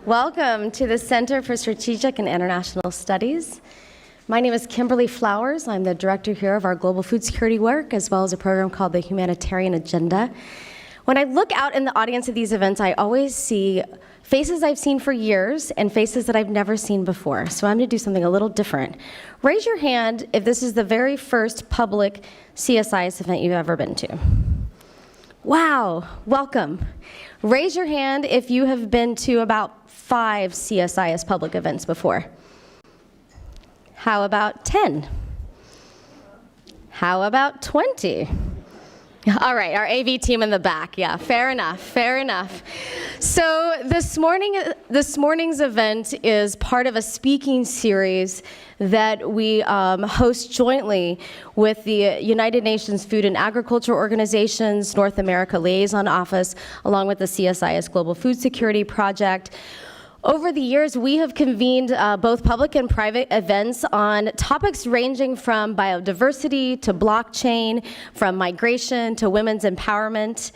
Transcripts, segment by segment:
Welcome to the Center for Strategic and International Studies. My name is Kimberly Flowers. I'm the director here of our global food security work, as well as a program called the Humanitarian Agenda. When I look out in the audience of these events, I always see faces I've seen for years and faces that I've never seen before. So I'm going to do something a little different. Raise your hand if this is the very first public CSIS event you've ever been to. Wow, welcome. Raise your hand if you have been to about 5 CSIS public events before. How about 10? How about 20? All right, our AV team in the back. Yeah, fair enough, fair enough. So this morning's event is part of a speaking series that we host jointly with the United Nations Food and Agriculture Organization's North America Liaison Office, along with the CSIS Global Food Security Project. Over the years, we have convened both public and private events on topics ranging from biodiversity to blockchain, from migration to women's empowerment.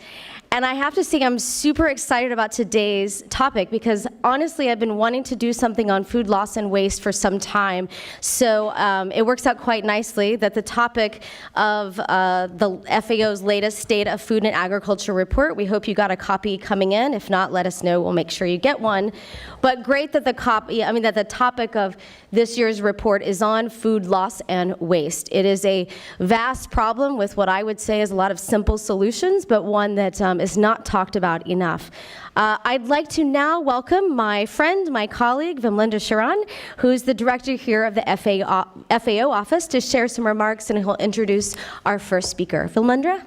And I have to say, I'm super excited about today's topic because honestly, I've been wanting to do something on food loss and waste for some time. So it works out quite nicely that the topic of the FAO's latest State of Food and Agriculture report, we hope you got a copy coming in. If not, let us know. We'll make sure you get one. But great that the topic of this year's report is on food loss and waste. It is a vast problem with what I would say is a lot of simple solutions, but one that is not talked about enough. I'd like to now welcome my friend, my colleague, Vimlendra Sharan, who's the director here of the FAO office, to share some remarks, and he'll introduce our first speaker. Vimlendra?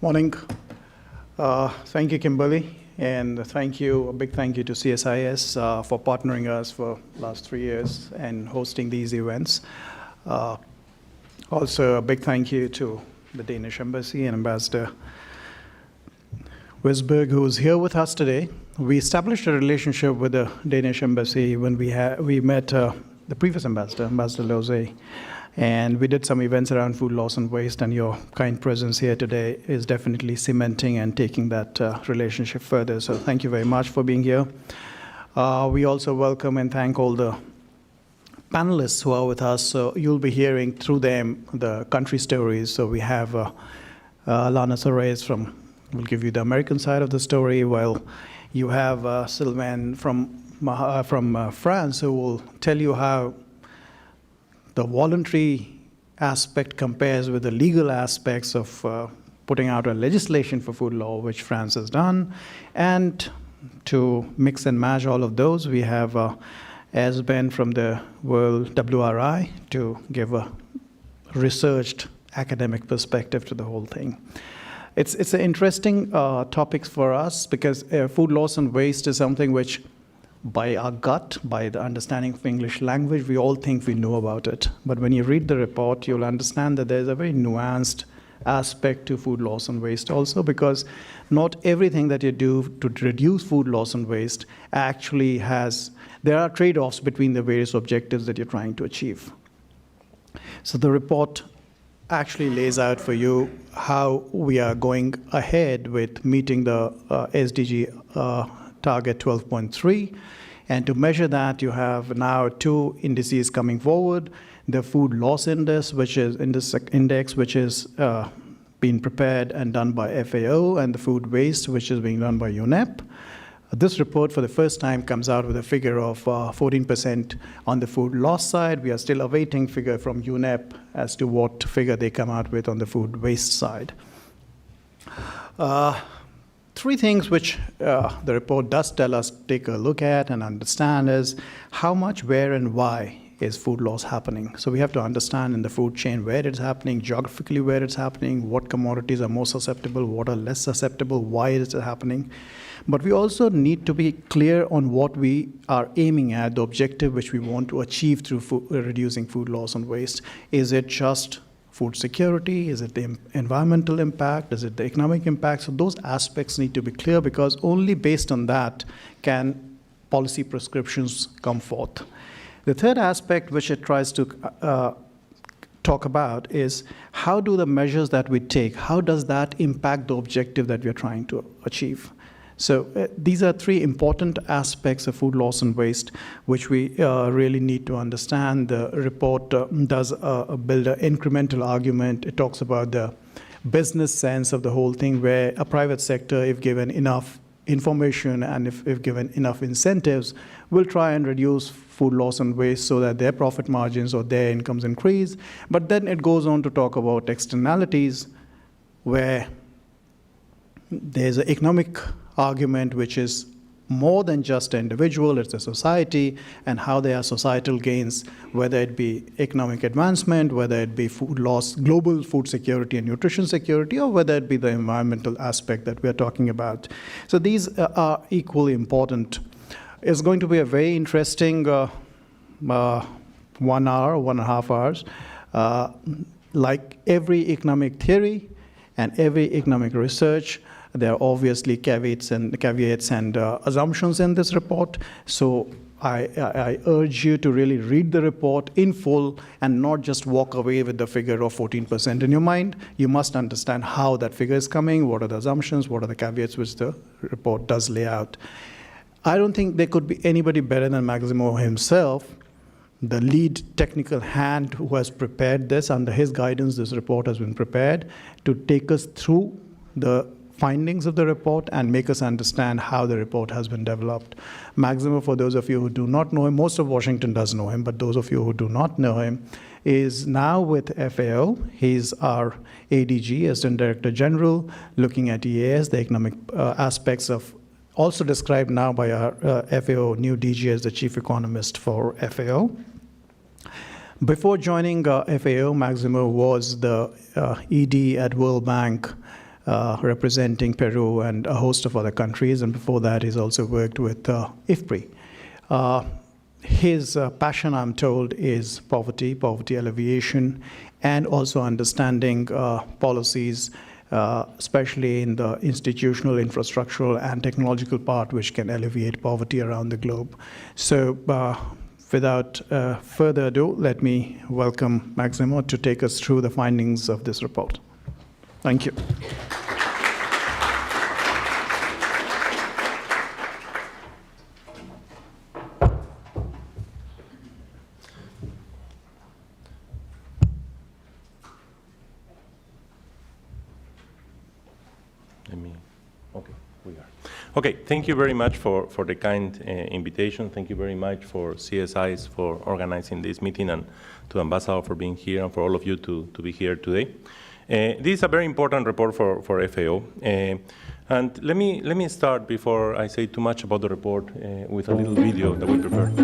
Morning. Thank you, Kimberly, and a big thank you to CSIS for partnering us for the last 3 years and hosting these events. Also, a big thank you to the Danish Embassy and Ambassador WISBORG, who is here with us today. We established a relationship with the Danish Embassy when we met the previous ambassador, Ambassador Lose. And we did some events around food loss and waste, and your kind presence here today is definitely cementing and taking that relationship further. So thank you very much for being here. We also welcome and thank all the panelists who are with us. So you'll be hearing through them the country stories. So we have Lana Soares will give you the American side of the story, while you have SYLVAIN from France, who will tell you how the voluntary aspect compares with the legal aspects of putting out a legislation for food law, which France has done. And to mix and match all of those, we have SYLVAIN from the World WRI to give a researched academic perspective to the whole thing. It's an interesting topic for us because food loss and waste is something which, by our gut, by the understanding of English language, we all think we know about it. But when you read the report, you'll understand that there's a very nuanced aspect to food loss and waste also, because not everything that you do to reduce food loss and waste actually there are trade-offs between the various objectives that you're trying to achieve. So the report actually lays out for you how we are going ahead with meeting the SDG target 12.3, and to measure that, you have now 2 indices coming forward: the food loss index, which is being prepared and done by FAO, and the food waste, which is being done by UNEP. This report, for the first time, comes out with a figure of 14% on the food loss side. We are still awaiting figure from UNEP as to what figure they come out with on the food waste side. 3 things which the report does tell us to take a look at and understand is how much, where, and why is food loss happening. So we have to understand in the food chain where it's happening, geographically where it's happening, what commodities are more susceptible, what are less susceptible, why is it happening. But we also need to be clear on what we are aiming at, the objective which we want to achieve through reducing food loss and waste. Is it just food security? Is it the environmental impact? Is it the economic impact? So those aspects need to be clear, because only based on that can policy prescriptions come forth. The third aspect which it tries to talk about is how do the measures that we take, how does that impact the objective that we are trying to achieve? So these are three important aspects of food loss and waste, which we really need to understand. The report does build an incremental argument. It talks about the business sense of the whole thing, where a private sector, if given enough information and if given enough incentives, will try and reduce food loss and waste so that their profit margins or their incomes increase. But then it goes on to talk about externalities, where there's an economic argument which is more than just an individual, it's a society, and how there are societal gains, whether it be economic advancement, whether it be food loss, global food security and nutrition security, or whether it be the environmental aspect that we're talking about. So these are equally important. It's going to be a very interesting 1 hour, 1.5 hours. Like every economic theory and every economic research, there are obviously caveats and assumptions in this report. So I urge you to really read the report in full and not just walk away with the figure of 14% in your mind. You must understand how that figure is coming, what are the assumptions, what are the caveats which the report does lay out. I don't think there could be anybody better than Maximo himself, the lead technical hand who has prepared this. Under his guidance, this report has been prepared to take us through the findings of the report and make us understand how the report has been developed. Maximo, for those of you who do not know him, most of Washington does know him, but those of you who do not know him, is now with FAO. He's our ADG, Assistant Director General, looking at EAS, the economic aspects of, also described now by our FAO new DG as the Chief Economist for FAO. Before joining FAO, Maximo was the ED at World Bank, representing Peru and a host of other countries, and before that he's also worked with IFPRI. His passion, I'm told, is poverty alleviation, and also understanding policies, especially in the institutional, infrastructural, and technological part, which can alleviate poverty around the globe. So without further ado, let me welcome Maximo to take us through the findings of this report. Thank you. Okay, thank you very much for the kind invitation. Thank you very much for CSIs for organizing this meeting, and to Ambassador for being here, and for all of you to be here today. This is a very important report for FAO. And let me start, before I say too much about the report, with a little video that we prepared.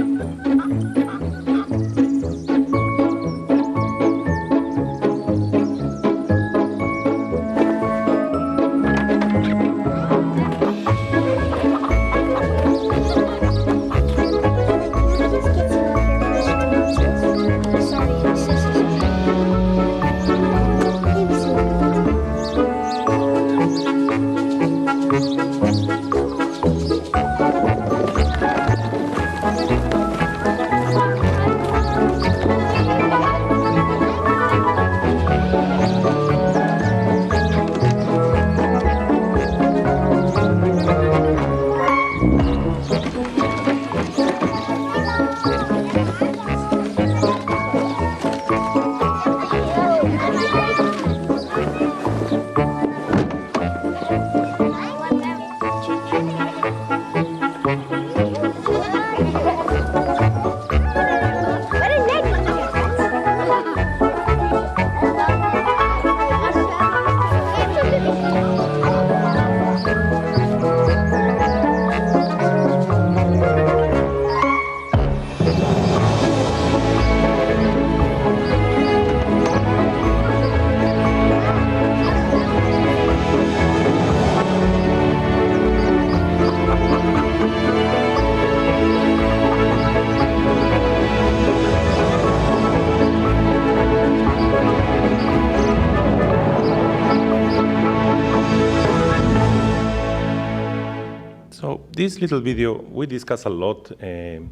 This little video, we discuss a lot the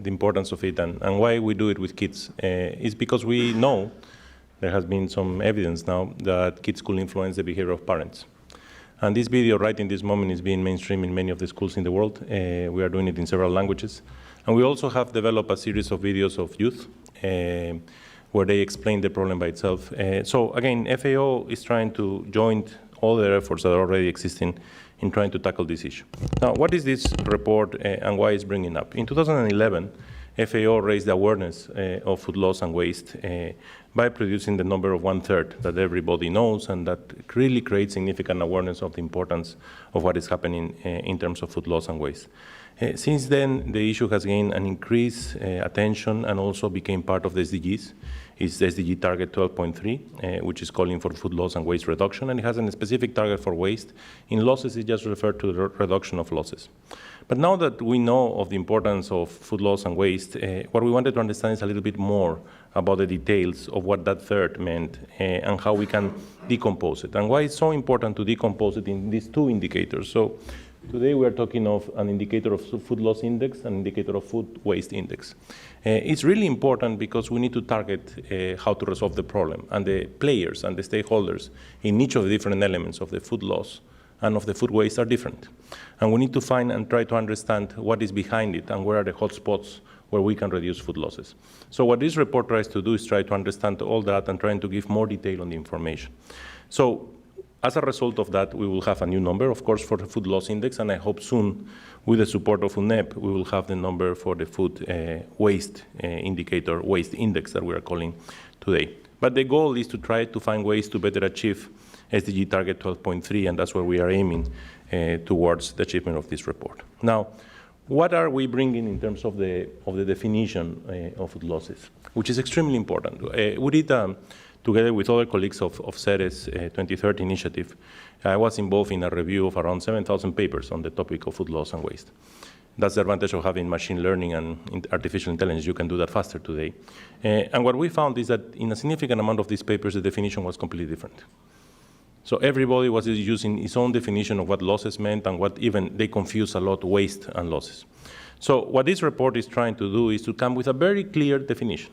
importance of it, and why we do it with kids is because we know there has been some evidence now that kids could influence the behavior of parents. And this video right in this moment is being mainstream in many of the schools in the world. We are doing it in several languages. And we also have developed a series of videos of youth where they explain the problem by itself. So again, FAO is trying to join all the efforts that are already existing in trying to tackle this issue. Now, what is this report and why it's bringing up? In 2011, FAO raised the awareness of food loss and waste by producing the number of 1/3 that everybody knows, and that really creates significant awareness of the importance of what is happening in terms of food loss and waste. Since then, the issue has gained an increased attention and also became part of the SDGs. It's the SDG target 12.3, which is calling for food loss and waste reduction, and it has a specific target for waste. In losses, it just referred to the reduction of losses. But now that we know of the importance of food loss and waste, what we wanted to understand is a little bit more about the details of what that third meant and how we can decompose it, and why it's so important to decompose it in these two indicators. So today we are talking of an indicator of food loss index and indicator of food waste index. It's really important because we need to target how to resolve the problem, and the players and the stakeholders in each of the different elements of the food loss and of the food waste are different. And we need to find and try to understand what is behind it and where are the hot spots where we can reduce food losses. So what this report tries to do is try to understand all that and trying to give more detail on the information. So as a result of that, we will have a new number, of course, for the food loss index, and I hope soon, with the support of UNEP, we will have the number for the food waste indicator, waste index that we are calling today. But the goal is to try to find ways to better achieve SDG target 12.3, and that's where we are aiming towards the achievement of this report. Now, what are we bringing in terms of the definition of food losses, which is extremely important? We did, together with other colleagues of CERE's 2030 initiative, I was involved in a review of around 7,000 papers on the topic of food loss and waste. That's the advantage of having machine learning and artificial intelligence. You can do that faster today. And what we found is that in a significant amount of these papers, the definition was completely different. So everybody was using his own definition of what losses meant, and what even they confuse a lot waste and losses. So what this report is trying to do is to come with a very clear definition.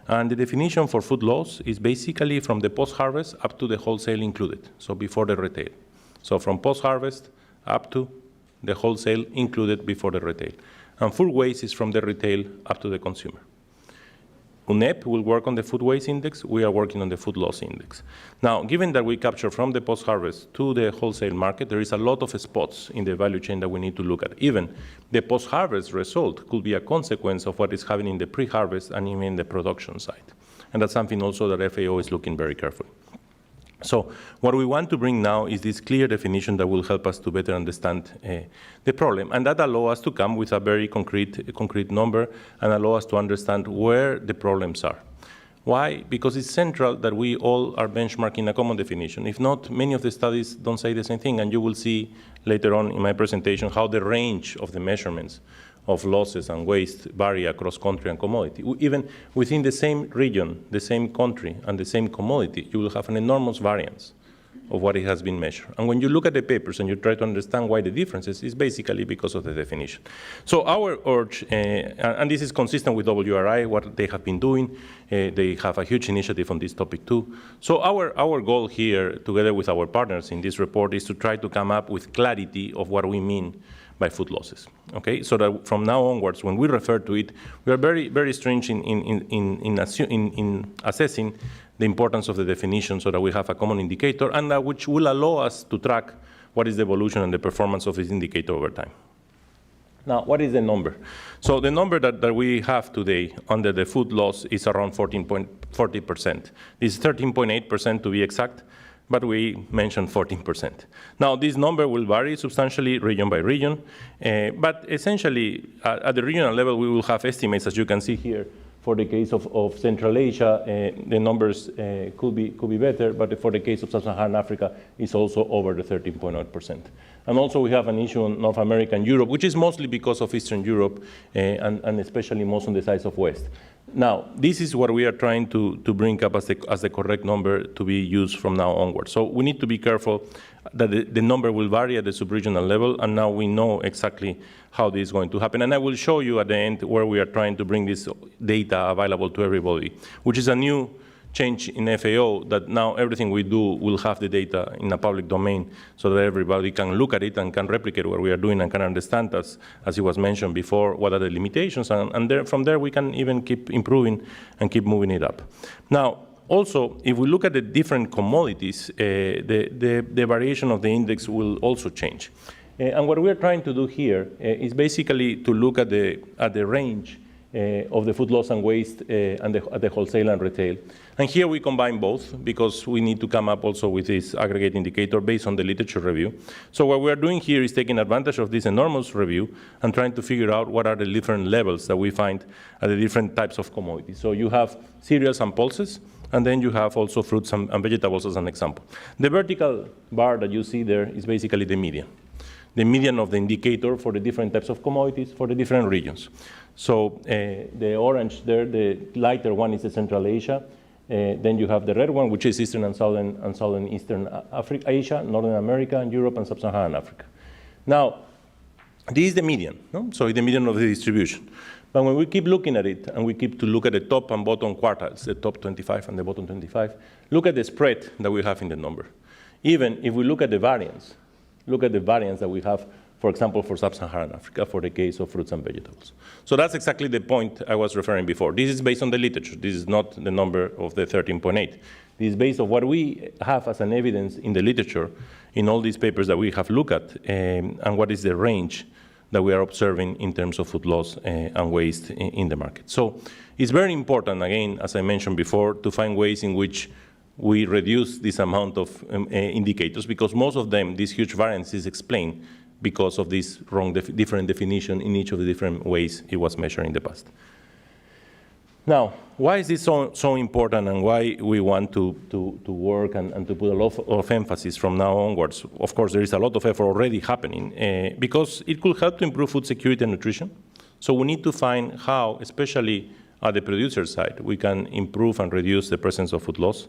And the definition for food loss is basically from the post-harvest up to the wholesale included, so before the retail. So from post-harvest up to the wholesale included before the retail. And food waste is from the retail up to the consumer. UNEP will work on the food waste index. We are working on the food loss index. Now, given that we capture from the post-harvest to the wholesale market, there is a lot of spots in the value chain that we need to look at. Even the post-harvest result could be a consequence of what is happening in the pre-harvest and even the production side. And that's something also that FAO is looking very carefully. So what we want to bring now is this clear definition that will help us to better understand the problem, and that allows us to come with a very concrete number and allow us to understand where the problems are. Why? Because it's central that we all are benchmarking a common definition. If not, many of the studies don't say the same thing, and you will see later on in my presentation how the range of the measurements of losses and waste vary across country and commodity. Even within the same region, the same country, and the same commodity, you will have an enormous variance of what it has been measured. And when you look at the papers and you try to understand why the differences, is basically because of the definition. So our urge, and this is consistent with WRI, what they have been doing, they have a huge initiative on this topic too. So our goal here, together with our partners in this report, is to try to come up with clarity of what we mean by food losses, okay? So that from now onwards, when we refer to it, we are very, very stringent in assessing the importance of the definition so that we have a common indicator, and which will allow us to track what is the evolution and the performance of this indicator over time. Now, what is the number? So the number that we have today under the food loss is around 14.40%. This is 13.8% to be exact, but we mentioned 14%. Now, this number will vary substantially region by region, but essentially, at the regional level, we will have estimates, as you can see here. For the case of Central Asia, the numbers could be better, but for the case of Sub-Saharan Africa, it's also over the 13.8%. And also we have an issue in North America and Europe, which is mostly because of Eastern Europe, and especially most on the size of West. Now, this is what we are trying to bring up as the correct number to be used from now onward. So we need to be careful that the number will vary at the sub-regional level, and now we know exactly how this is going to happen. And I will show you at the end where we are trying to bring this data available to everybody, which is a new change in FAO that now everything we do will have the data in a public domain so that everybody can look at it and can replicate what we are doing and can understand, as it was mentioned before, what are the limitations, and from there we can even keep improving and keep moving it up. Now, also, if we look at the different commodities, the variation of the index will also change. And what we're trying to do here is basically to look at the range of the food loss and waste at the wholesale and retail. And here we combine both because we need to come up also with this aggregate indicator based on the literature review. So what we're doing here is taking advantage of this enormous review and trying to figure out what are the different levels that we find at the different types of commodities. So you have cereals and pulses, and then you have also fruits and vegetables as an example. The vertical bar that you see there is basically the median of the indicator for the different types of commodities for the different regions. So the orange there, the lighter one is the Central Asia. Then you have the red one, which is Eastern and Southern Eastern Asia, Northern America, and Europe, and Sub-Saharan Africa. Now, this is the median, no? So it's the median of the distribution. But when we keep looking at it, and we keep to look at the top and bottom quartiles, the top 25 and the bottom 25, look at the spread that we have in the number. Even if we look at the variance, look at the variance that we have, for example, for Sub-Saharan Africa, for the case of fruits and vegetables. So that's exactly the point I was referring before. This is based on the literature. This is not the number of the 13.8. This is based on what we have as an evidence in the literature in all these papers that we have looked at, and what is the range that we are observing in terms of food loss and waste in the market. So it's very important, again, as I mentioned before, to find ways in which we reduce this amount of indicators, because most of them, this huge variance is explained because of this wrong different definition in each of the different ways it was measured in the past. Now, why is this so important, and why we want to work and to put a lot of emphasis from now onwards? Of course, there is a lot of effort already happening because it could help to improve food security and nutrition. So we need to find how, especially at the producer side, we can improve and reduce the presence of food loss.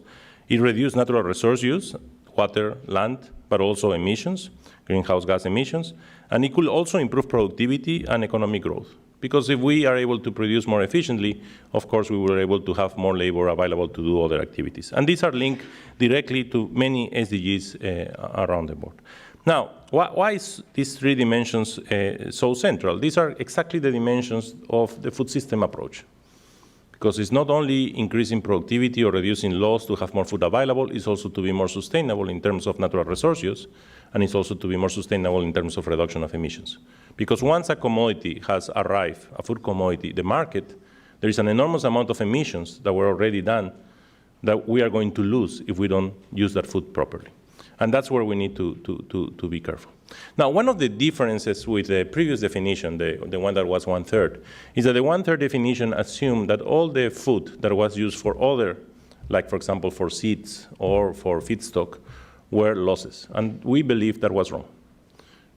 It reduces natural resource use, water, land, but also emissions, greenhouse gas emissions, and it could also improve productivity and economic growth. Because if we are able to produce more efficiently, of course, we were able to have more labor available to do other activities. And these are linked directly to many SDGs around the board. Now, why is these three dimensions so central? These are exactly the dimensions of the food system approach. Because it's not only increasing productivity or reducing loss to have more food available, it's also to be more sustainable in terms of natural resource use, and it's also to be more sustainable in terms of reduction of emissions. Because once a commodity has arrived, a food commodity, the market, there is an enormous amount of emissions that were already done that we are going to lose if we don't use that food properly. And that's where we need to be careful. Now, one of the differences with the previous definition, the one that was 1/3, is that the 1/3 definition assumed that all the food that was used for other, like for example for seeds or for feedstock, were losses. And we believe that was wrong.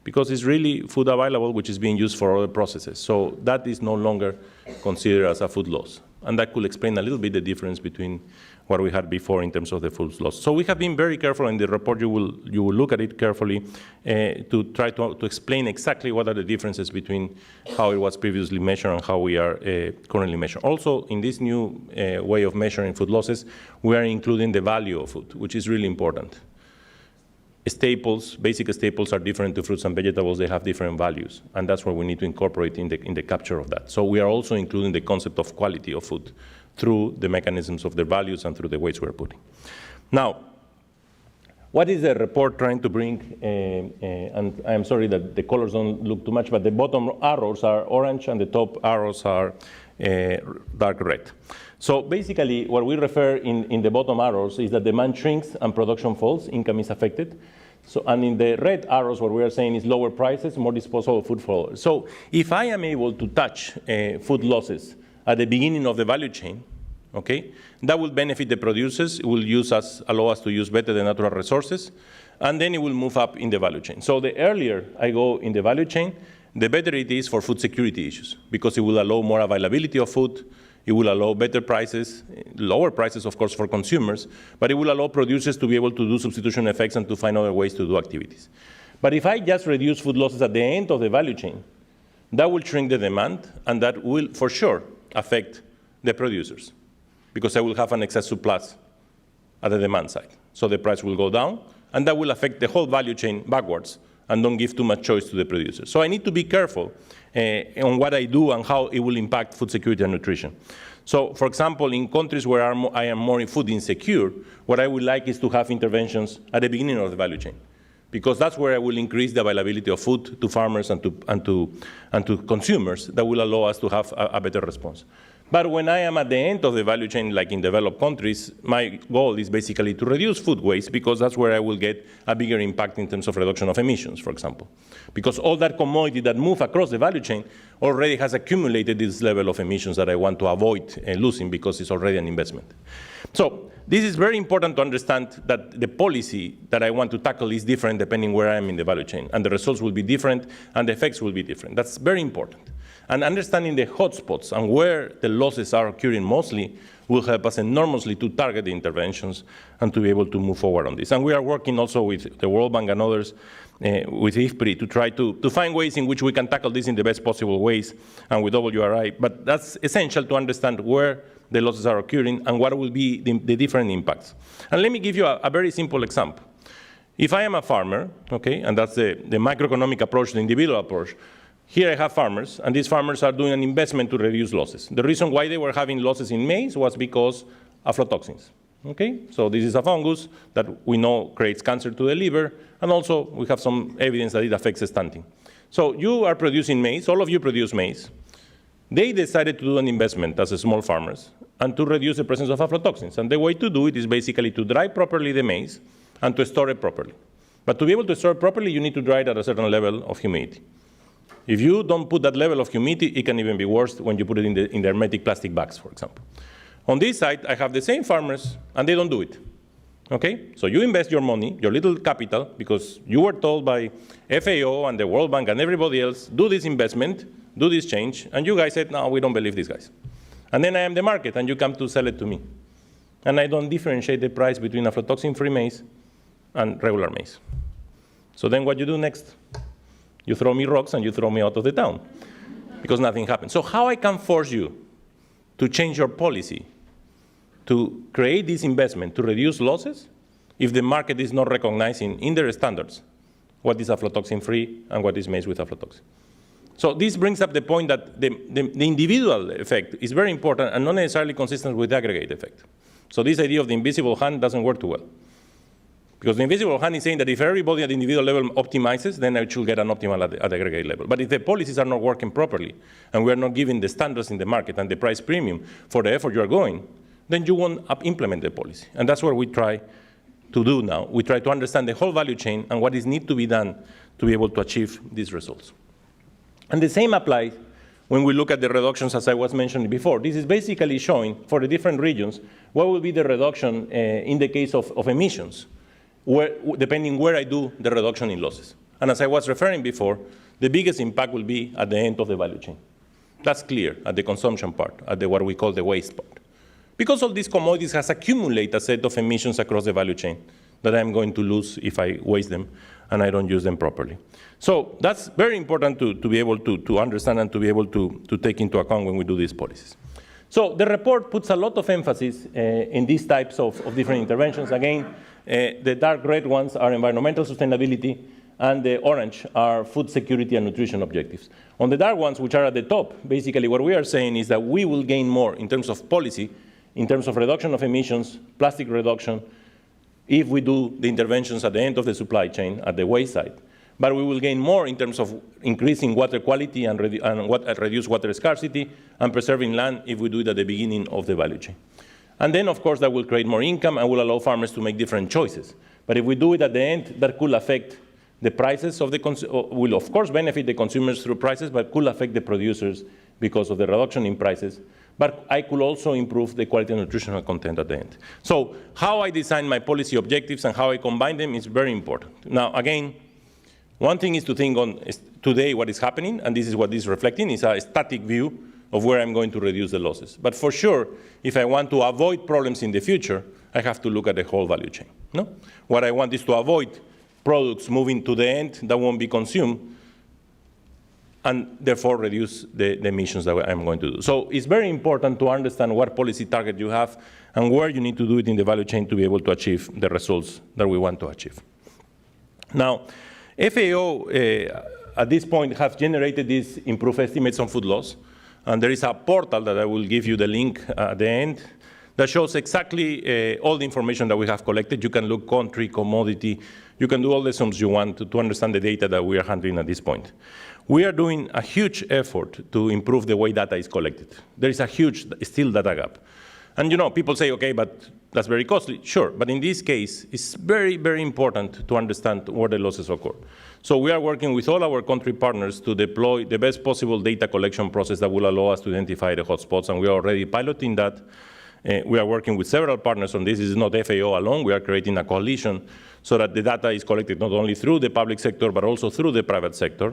Because it's really food available which is being used for other processes. So that is no longer considered as a food loss. And that could explain a little bit the difference between what we had before in terms of the food loss. So we have been very careful in the report. You will look at it carefully to try to explain exactly what are the differences between how it was previously measured and how we are currently measuring. Also, in this new way of measuring food losses, we are including the value of food, which is really important. Staples, basic staples are different to fruits and vegetables. They have different values, and that's what we need to incorporate in the capture of that. So we are also including the concept of quality of food through the mechanisms of their values and through the weights we're putting. Now, what is the report trying to bring? And I'm sorry that the colors don't look too much, but the bottom arrows are orange and the top arrows are dark red. So basically, what we refer in the bottom arrows is that demand shrinks and production falls, income is affected. So, and in the red arrows, what we are saying is lower prices, more disposable food for all. So if I am able to touch food losses at the beginning of the value chain, okay, that will benefit the producers. It will allow us to use better the natural resources, and then it will move up in the value chain. So the earlier I go in the value chain, the better it is for food security issues, because it will allow more availability of food. It will allow better prices, lower prices, of course, for consumers, but it will allow producers to be able to do substitution effects and to find other ways to do activities. But if I just reduce food losses at the end of the value chain, that will shrink the demand, and that will, for sure, affect the producers. because I will have an excess supply at the demand side. So the price will go down, and that will affect the whole value chain backwards and don't give too much choice to the producers. So I need to be careful on what I do and how it will impact food security and nutrition. So, for example, in countries where I am more food insecure, what I would like is to have interventions at the beginning of the value chain, because that's where I will increase the availability of food to farmers and to consumers that will allow us to have a better response. But when I am at the end of the value chain, like in developed countries, my goal is basically to reduce food waste, because that's where I will get a bigger impact in terms of reduction of emissions, for example. Because all that commodity that moves across the value chain already has accumulated this level of emissions that I want to avoid losing, because it's already an investment. So this is very important to understand, that the policy that I want to tackle is different depending where I am in the value chain, and the results will be different and the effects will be different. That's very important. And understanding the hotspots and where the losses are occurring mostly will help us enormously to target the interventions and to be able to move forward on this. And we are working also with the World Bank and others, with IFPRI, to try to find ways in which we can tackle this in the best possible ways, and with WRI. But that's essential to understand where the losses are occurring and what will be the different impacts. And let me give you a very simple example. If I am a farmer, okay, and that's the macroeconomic approach, the individual approach, here I have farmers, and these farmers are doing an investment to reduce losses. The reason why they were having losses in maize was because of aflatoxins. Okay? So this is a fungus that we know creates cancer to the liver, and also we have some evidence that it affects stunting. So you are producing maize, all of you produce maize. They decided to do an investment as small farmers and to reduce the presence of aflatoxins. And the way to do it is basically to dry properly the maize and to store it properly. But to be able to store it properly, you need to dry it at a certain level of humidity. If you don't put that level of humidity, it can even be worse when you put it in the hermetic plastic bags, for example. On this side, I have the same farmers, and they don't do it. Okay? So you invest your money, your little capital, because you were told by FAO and the World Bank and everybody else, do this investment, do this change, and you guys said, no, we don't believe these guys. And then I am the market, and you come to sell it to me. And I don't differentiate the price between aflatoxin-free maize and regular maize. So then what you do next? You throw me rocks and you throw me out of the town, because nothing happens. So how I can force you to change your policy to create this investment to reduce losses if the market is not recognizing in their standards what is aflatoxin-free and what is maize with aflatoxin? So this brings up the point that the individual effect is very important and not necessarily consistent with the aggregate effect. So this idea of the invisible hand doesn't work too well. Because the invisible hand is saying that if everybody at the individual level optimizes, then I should get an optimal at the aggregate level. But if the policies are not working properly, and we are not giving the standards in the market and the price premium for the effort you are going, then you won't implement the policy. And that's what we try to do now. We try to understand the whole value chain and what is need to be done to be able to achieve these results. And the same applies when we look at the reductions, as I was mentioning before. This is basically showing for the different regions what will be the reduction in the case of emissions, depending where I do the reduction in losses. And as I was referring before, the biggest impact will be at the end of the value chain. That's clear, at the consumption part, at what we call the waste part. Because all these commodities has accumulated a set of emissions across the value chain that I'm going to lose if I waste them and I don't use them properly. So that's very important to be able to understand and to be able to take into account when we do these policies. So the report puts a lot of emphasis in these types of different interventions. Again, the dark red ones are environmental sustainability, and the orange are food security and nutrition objectives. On the dark ones, which are at the top, basically what we are saying is that we will gain more in terms of policy, in terms of reduction of emissions, plastic reduction, if we do the interventions at the end of the supply chain, at the waste side. But we will gain more in terms of increasing water quality and reduce water scarcity and preserving land if we do it at the beginning of the value chain. And then, of course, that will create more income and will allow farmers to make different choices. But if we do it at the end, that could affect the prices of the will, of course, benefit the consumers through prices, but could affect the producers because of the reduction in prices. But I could also improve the quality and nutritional content at the end. So how I design my policy objectives and how I combine them is very important. Now, again, one thing is to think on today what is happening, and this is what this is reflecting, is a static view of where I'm going to reduce the losses. But for sure, if I want to avoid problems in the future, I have to look at the whole value chain. No? What I want is to avoid products moving to the end that won't be consumed, and therefore reduce the emissions that I'm going to do. So it's very important to understand what policy target you have and where you need to do it in the value chain to be able to achieve the results that we want to achieve. Now, FAO at this point have generated these improved estimates on food loss, and there is a portal that I will give you the link at the end that shows exactly all the information that we have collected. You can look country, commodity, you can do all the sums you want to understand the data that we are handling at this point. We are doing a huge effort to improve the way data is collected. There is a huge still data gap. And you know, people say, okay, but that's very costly. Sure, but in this case, it's very, very important to understand where the losses occur. So we are working with all our country partners to deploy the best possible data collection process that will allow us to identify the hotspots, and we are already piloting that. We are working with several partners on this. This is not FAO alone. We are creating a coalition so that the data is collected not only through the public sector, but also through the private sector,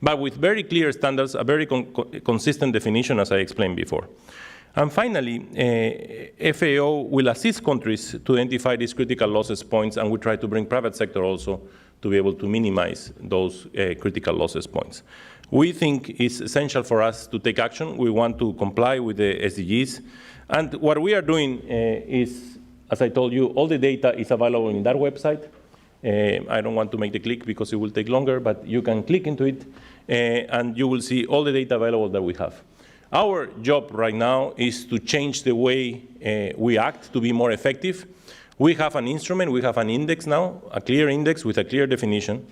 but with very clear standards, a very consistent definition, as I explained before. And finally, FAO will assist countries to identify these critical losses points, and we try to bring private sector also to be able to minimize those critical losses points. We think it's essential for us to take action. We want to comply with the SDGs. And what we are doing is, as I told you, all the data is available in that website. I don't want to make the click because it will take longer, but you can click into it, and you will see all the data available that we have. Our job right now is to change the way we act to be more effective. We have an instrument, we have an index now, a clear index with a clear definition.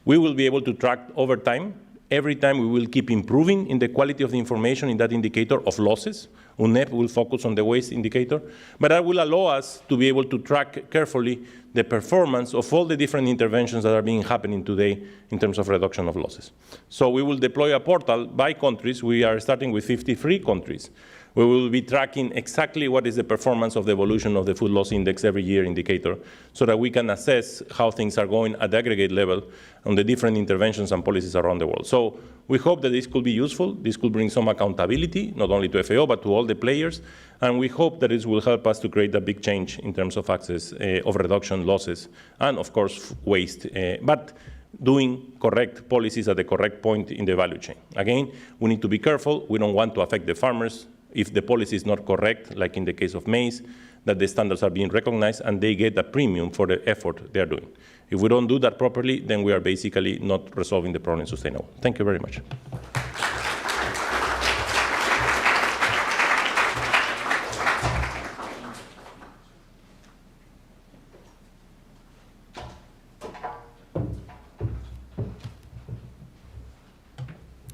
We will be able to track over time. Every time we will keep improving in the quality of the information in that indicator of losses. UNEP will focus on the waste indicator, but that will allow us to be able to track carefully the performance of all the different interventions that are being happening today in terms of reduction of losses. So we will deploy a portal by countries. We are starting with 53 countries. We will be tracking exactly what is the performance of the evolution of the food loss index every year indicator so that we can assess how things are going at the aggregate level on the different interventions and policies around the world. So we hope that this could be useful. This could bring some accountability, not only to FAO, but to all the players. And we hope that this will help us to create a big change in terms of access, of reduction losses, and of course, waste. But doing correct policies at the correct point in the value chain. Again, we need to be careful. We don't want to affect the farmers. If the policy is not correct, like in the case of maize, that the standards are being recognized and they get a premium for the effort they are doing. If we don't do that properly, then we are basically not resolving the problem sustainable. Thank you very much.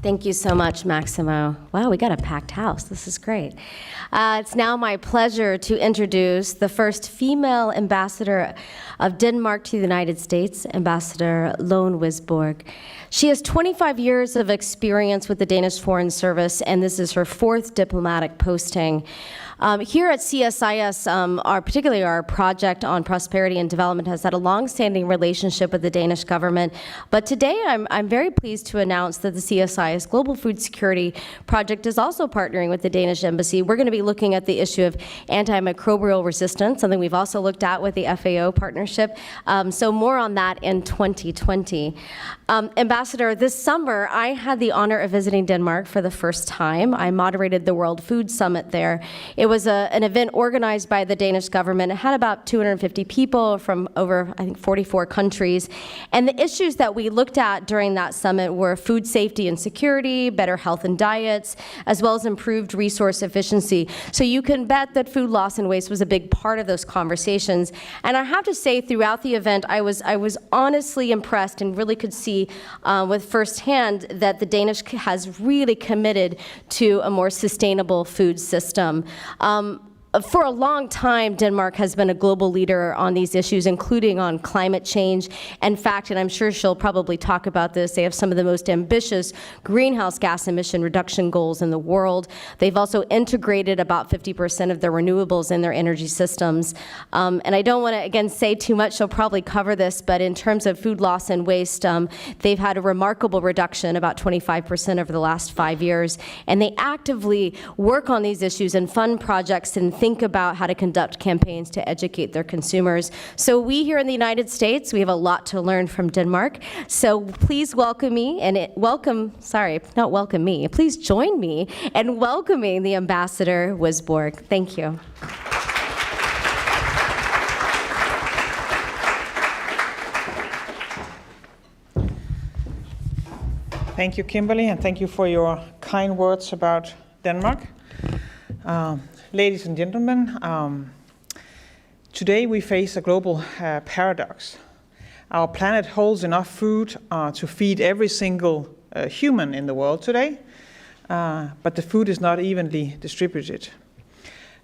Thank you so much, Maximo. Wow, we got a packed house. This is great. It's now my pleasure to introduce the first female ambassador of Denmark to the United States, Ambassador Lone WISBORG. She has 25 years of experience with the Danish Foreign Service, and this is her 4th diplomatic posting. Here at CSIS, particularly our project on prosperity and development has had a long-standing relationship with the Danish government. But today, I'm very pleased to announce that the CSIS Global Food Security Project is also partnering with the Danish Embassy. We're going to be looking at the issue of antimicrobial resistance, something we've also looked at with the FAO partnership. So more on that in 2020. Ambassador, this summer, I had the honor of visiting Denmark for the first time. I moderated the World Food Summit there. It was an event organized by the Danish government. It had about 250 people from over, I think, 44 countries. And the issues that we looked at during that summit were food safety and security, better health and diets, as well as improved resource efficiency. So you can bet that food loss and waste was a big part of those conversations. And I have to say, throughout the event, I was honestly impressed and really could see with firsthand that the Danish has really committed to a more sustainable food system. For a long time, Denmark has been a global leader on these issues, including on climate change. In fact, and I'm sure she'll probably talk about this, they have some of the most ambitious greenhouse gas emission reduction goals in the world. They've also integrated about 50% of their renewables in their energy systems. And I don't want to, again, say too much. She'll probably cover this, but in terms of food loss and waste, they've had a remarkable reduction, about 25% over the last 5 years. And they actively work on these issues and fund projects and think about how to conduct campaigns to educate their consumers. So we here in the United States, we have a lot to learn from Denmark. So please welcome me, please join me in welcoming the Ambassador WISBORG. Thank you. Thank you, Kimberly, and thank you for your kind words about Denmark. Ladies and gentlemen, today we face a global paradox. Our planet holds enough food to feed every single human in the world today, but the food is not evenly distributed.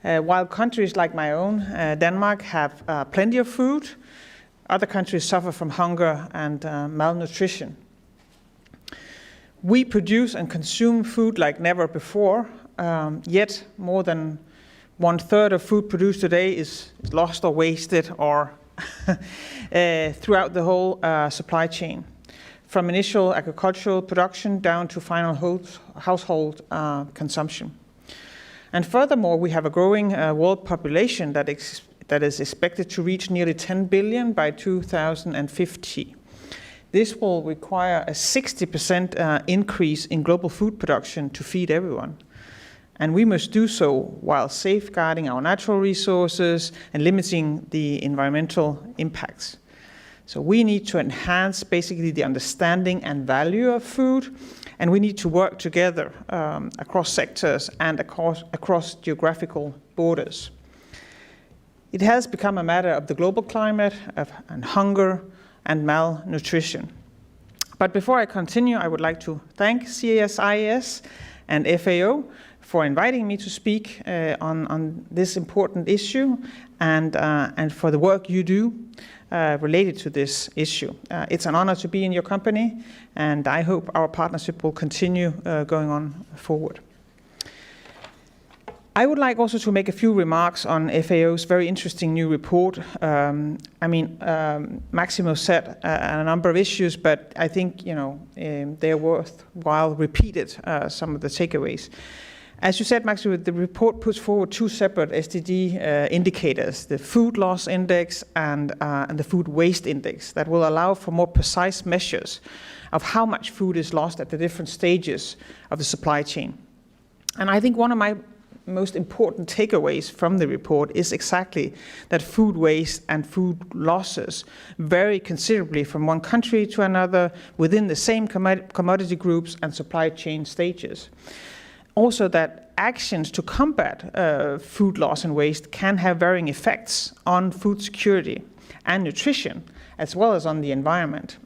While countries like my own, Denmark, have plenty of food, other countries suffer from hunger and malnutrition. We produce and consume food like never before, yet more than 1/3 of food produced today is lost or wasted or throughout the whole supply chain, from initial agricultural production down to final household consumption. And furthermore, we have a growing world population that is expected to reach nearly 10 billion by 2050. This will require a 60% increase in global food production to feed everyone. And we must do so while safeguarding our natural resources and limiting the environmental impacts. So we need to enhance basically the understanding and value of food, and we need to work together across sectors and across geographical borders. It has become a matter of the global climate and hunger and malnutrition. But before I continue, I would like to thank CSIS and FAO for inviting me to speak on this important issue and for the work you do related to this issue. It's an honor to be in your company, and I hope our partnership will continue going on forward. I would like also to make a few remarks on FAO's very interesting new report. Maximo said a number of issues, but I think they're worthwhile repeated, some of the takeaways. As you said, Maximo, the report puts forward two separate SDG indicators, the food loss index and the food waste index, that will allow for more precise measures of how much food is lost at the different stages of the supply chain. And I think one of my most important takeaways from the report is exactly that food waste and food losses vary considerably from one country to another within the same commodity groups and supply chain stages. Also, that actions to combat food loss and waste can have varying effects on food security and nutrition, as well as on the environment.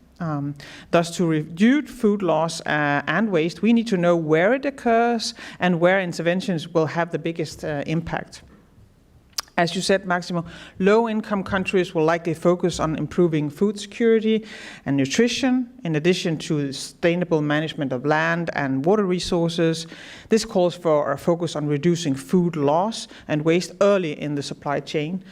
Thus, to reduce food loss and waste, we need to know where it occurs and where interventions will have the biggest impact. As you said, Maximo, low-income countries will likely focus on improving food security and nutrition, in addition to sustainable management of land and water resources. This calls for a focus on reducing food loss and waste early in the supply chain,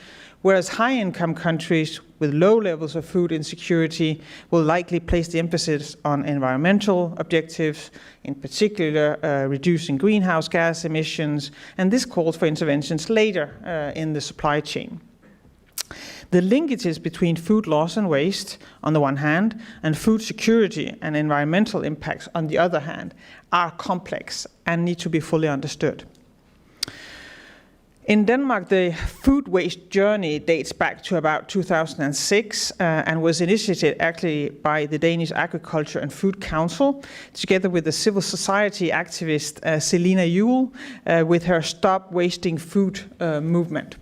whereas high-income countries with low levels of food insecurity will likely place the emphasis on environmental objectives, in particular reducing greenhouse gas emissions, and this calls for interventions later in the supply chain. The linkages between food loss and waste on the one hand, and food security and environmental impacts on the other hand, are complex and need to be fully understood. In Denmark, the food waste journey dates back to about 2006 and was initiated actually by the Danish Agriculture and Food Council, together with the civil society activist Selina Juul with her Stop Wasting Food movement.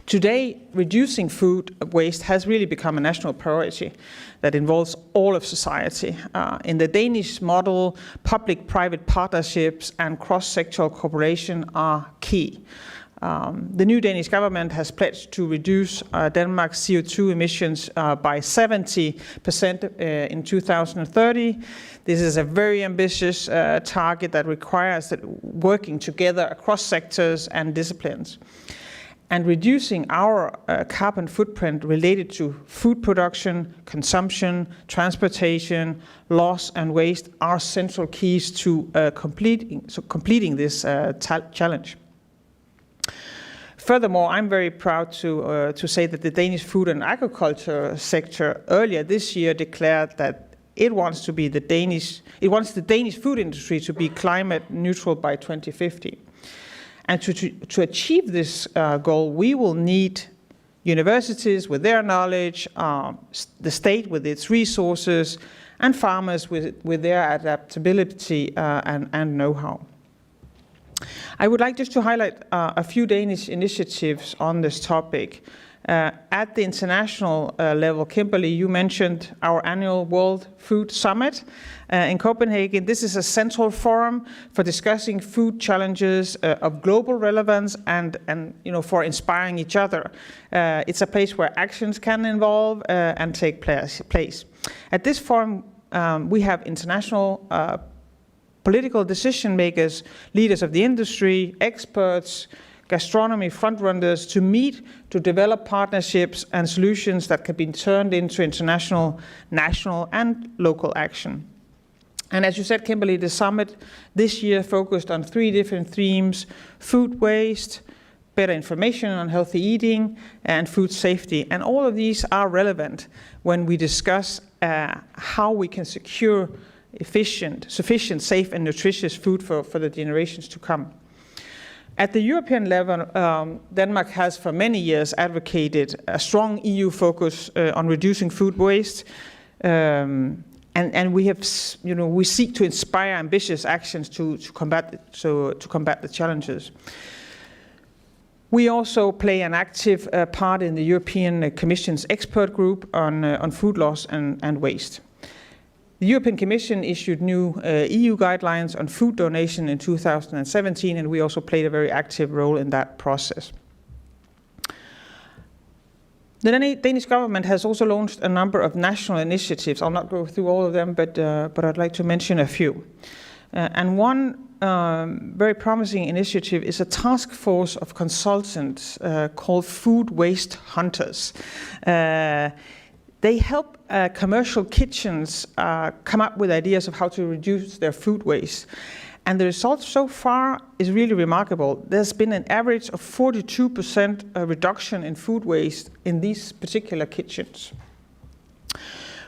Today, reducing food waste has really become a national priority that involves all of society. In the Danish model, public-private partnerships and cross-sectoral cooperation are key. The new Danish government has pledged to reduce Denmark's CO2 emissions by 70% in 2030. This is a very ambitious target that requires working together across sectors and disciplines. And reducing our carbon footprint related to food production, consumption, transportation, loss and waste are central keys to completing this challenge. Furthermore, I'm very proud to say that the Danish food and agriculture sector earlier this year declared that it wants the Danish food industry to be climate neutral by 2050. And to achieve this goal, we will need universities with their knowledge, the state with its resources, and farmers with their adaptability and know-how. I would like just to highlight a few Danish initiatives on this topic. At the international level, Kimberly, you mentioned our annual World Food Summit in Copenhagen. This is a central forum for discussing food challenges of global relevance and for inspiring each other. It's a place where actions can involve and take place. At this forum, we have international political decision makers, leaders of the industry, experts, gastronomy frontrunners to meet to develop partnerships and solutions that can be turned into international, national, and local action. And as you said, Kimberly, the summit this year focused on 3 different themes: food waste, better information on healthy eating, and food safety. And all of these are relevant when we discuss how we can secure sufficient, safe, and nutritious food for the generations to come. At the European level, Denmark has for many years advocated a strong EU focus on reducing food waste, and we have, we seek to inspire ambitious actions to combat the challenges. We also play an active part in the European Commission's expert group on food loss and waste. The European Commission issued new EU guidelines on food donation in 2017, and we also played a very active role in that process. The Danish government has also launched a number of national initiatives. I'll not go through all of them, but I'd like to mention a few. And one very promising initiative is a task force of consultants called Food Waste Hunters. They help commercial kitchens come up with ideas of how to reduce their food waste. And the results so far is really remarkable. There's been an average of 42% reduction in food waste in these particular kitchens.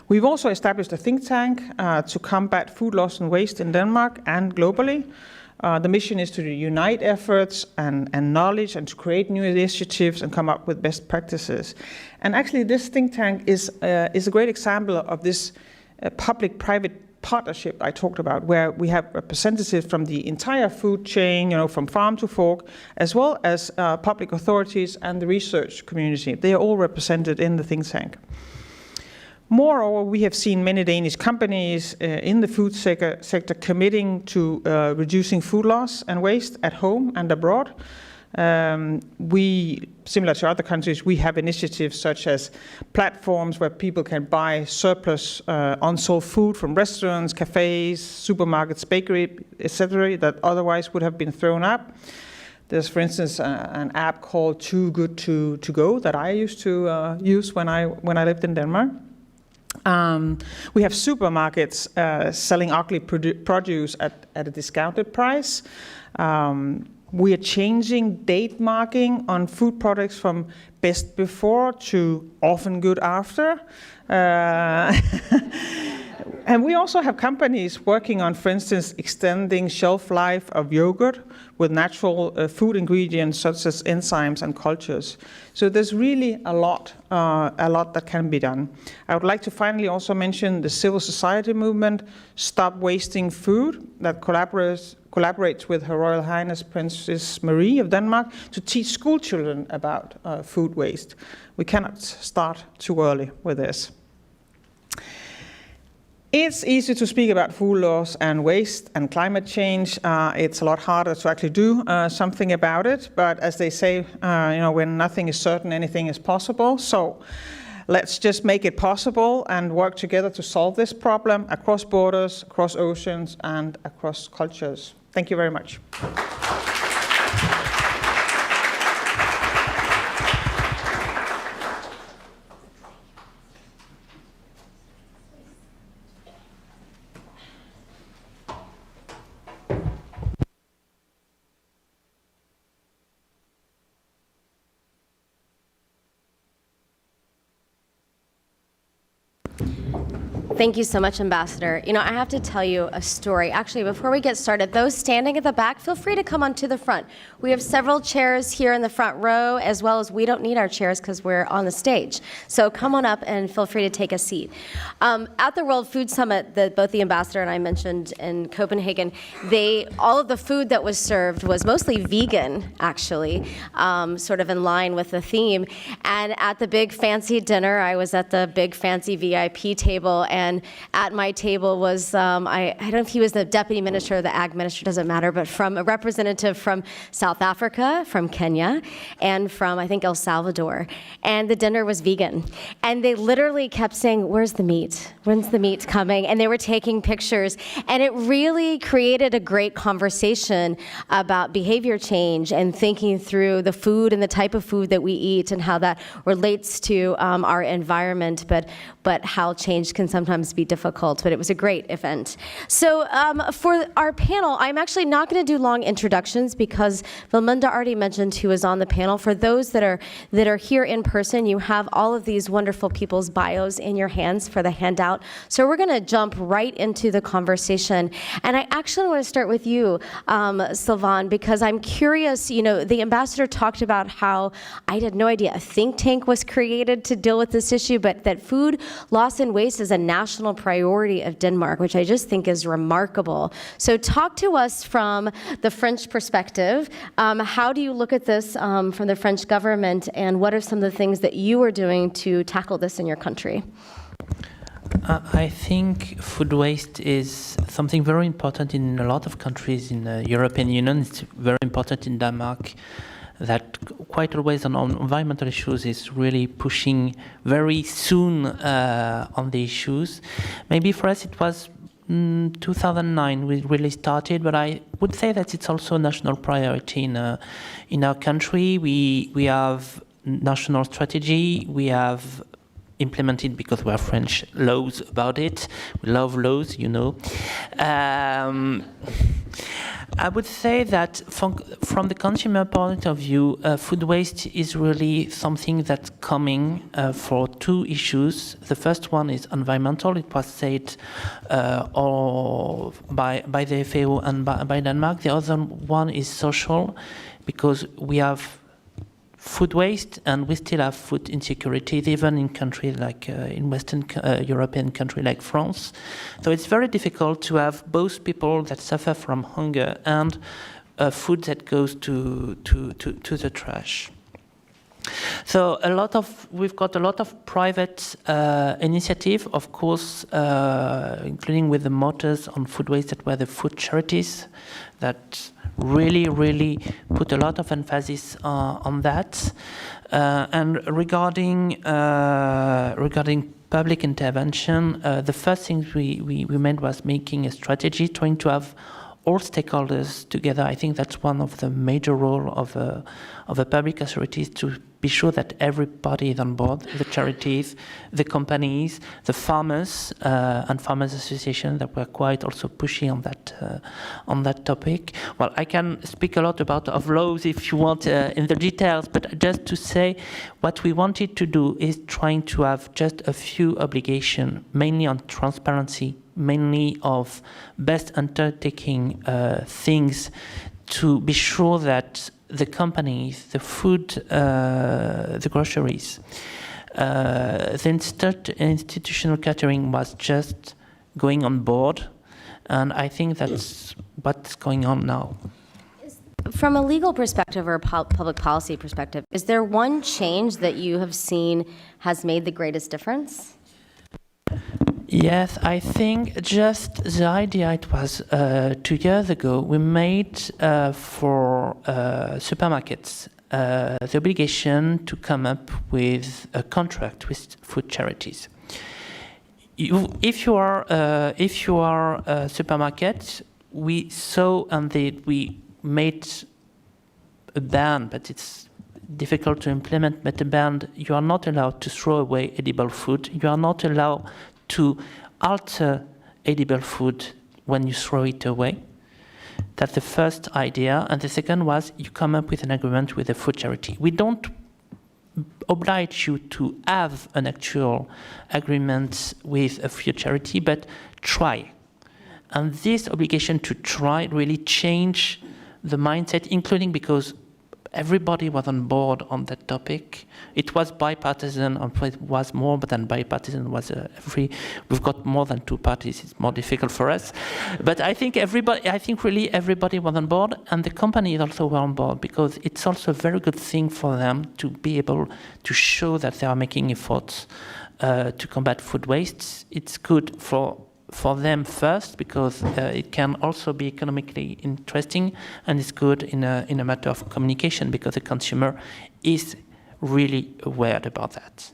We've also established a think tank to combat food loss and waste in Denmark and globally. The mission is to unite efforts and knowledge and to create new initiatives and come up with best practices. And actually this think tank is a great example of this public-private partnership I talked about, where we have representatives from the entire food chain, from farm to fork, as well as public authorities and the research community. They are all represented in the think tank. Moreover, we have seen many Danish companies in the food sector committing to reducing food loss and waste at home and abroad. Similar to other countries, we have initiatives such as platforms where people can buy surplus unsold food from restaurants, cafes, supermarkets, bakery, etc., that otherwise would have been thrown up. There's, for instance, an app called Too Good to Go that I used to use when I lived in Denmark. We have supermarkets selling ugly produce at a discounted price. We are changing date marking on food products from best before to often good after. And we also have companies working on, for instance, extending shelf life of yogurt with natural food ingredients such as enzymes and cultures. So there's really a lot that can be done. I would like to finally also mention the civil society movement, Stop Wasting Food, that collaborates with Her Royal Highness Princess Marie of Denmark to teach school children about food waste. We cannot start too early with this. It's easy to speak about food loss and waste and climate change. It's a lot harder to actually do something about it. But as they say, when nothing is certain, anything is possible. So let's just make it possible and work together to solve this problem across borders, across oceans, and across cultures. Thank you very much. Thank you so much, Ambassador. You know, I have to tell you a story. Actually, before we get started, those standing at the back, feel free to come on to the front. We have several chairs here in the front row, as well as we don't need our chairs because we're on the stage. So come on up and feel free to take a seat. At the World Food Summit that both the Ambassador and I mentioned in Copenhagen, all of the food that was served was mostly vegan, actually, sort of in line with the theme. And at the big fancy dinner, I was at the big fancy VIP table, and at my table was, I don't know if he was the deputy minister or the ag minister, doesn't matter, but from a representative from South Africa, from Kenya, and from, I think, El Salvador. And the dinner was vegan. And they literally kept saying, where's the meat? When's the meat coming? And they were taking pictures. And it really created a great conversation about behavior change and thinking through the food and the type of food that we eat and how that relates to our environment, but how change can sometimes be difficult, but it was a great event. So for our panel, I'm actually not going to do long introductions because Vilmunda already mentioned who is on the panel. For those that are here in person, you have all of these wonderful people's bios in your hands for the handout. So we're going to jump right into the conversation. And I actually want to start with you, SYLVAIN, because I'm curious, you know, the ambassador talked about how, I had no idea, a think tank was created to deal with this issue, but that food loss and waste is a national priority of Denmark, which I just think is remarkable. So talk to us from the French perspective. How do you look at this from the French government, and what are some of the things that you are doing to tackle this in your country? I think food waste is something very important in a lot of countries in the European Union. It's very important in Denmark, that quite always on environmental issues is really pushing very soon on the issues. Maybe for us it was 2009 we really started, but I would say that it's also a national priority in our country. We have national strategy, we have implemented, because we have French laws about it. We love laws, you know. I would say that from the consumer point of view, food waste is really something that's coming for two issues. The first one is environmental. It was said by the FAO and by Denmark. The other one is social, because we have food waste and we still have food insecurities, even in countries like in Western European countries like France. So it's very difficult to have both people that suffer from hunger and food that goes to the trash. So we've got a lot of private initiative, of course, including with the motors on food waste that were the food charities that really put a lot of emphasis on that. And regarding public intervention, the first thing we made was making a strategy, trying to have all stakeholders together. I think that's one of the major role of a public authority, to be sure that everybody is on board, the charities, the companies, the farmers, and farmers associations that were quite also pushing on that topic. Well, I can speak a lot about laws if you want in the details, but just to say what we wanted to do is trying to have just a few obligations, mainly on transparency, mainly of best undertaking things, to be sure that the companies, the food, the groceries, the institutional catering was just going on board, and I think that's what's going on now. From a legal perspective or a public policy perspective, is there one change that you have seen has made the greatest difference? Yes, I think just the idea, it was 2 years ago, we made for supermarkets the obligation to come up with a contract with food charities. If you are a supermarket, we saw and we made a ban, but it's difficult to implement, but a ban, you are not allowed to throw away edible food. You are not allowed to alter edible food when you throw it away. That's the first idea. And the second was you come up with an agreement with a food charity. We don't oblige you to have an actual agreement with a food charity, but try. And this obligation to try really changed the mindset, including because everybody was on board on that topic. It was bipartisan, or it was more than bipartisan. We've got more than two parties. It's more difficult for us. But I think really everybody was on board, and the companies also were on board, because it's also a very good thing for them to be able to show that they are making efforts to combat food waste. It's good for them first, because it can also be economically interesting, and it's good in a matter of communication, because the consumer is really aware about that.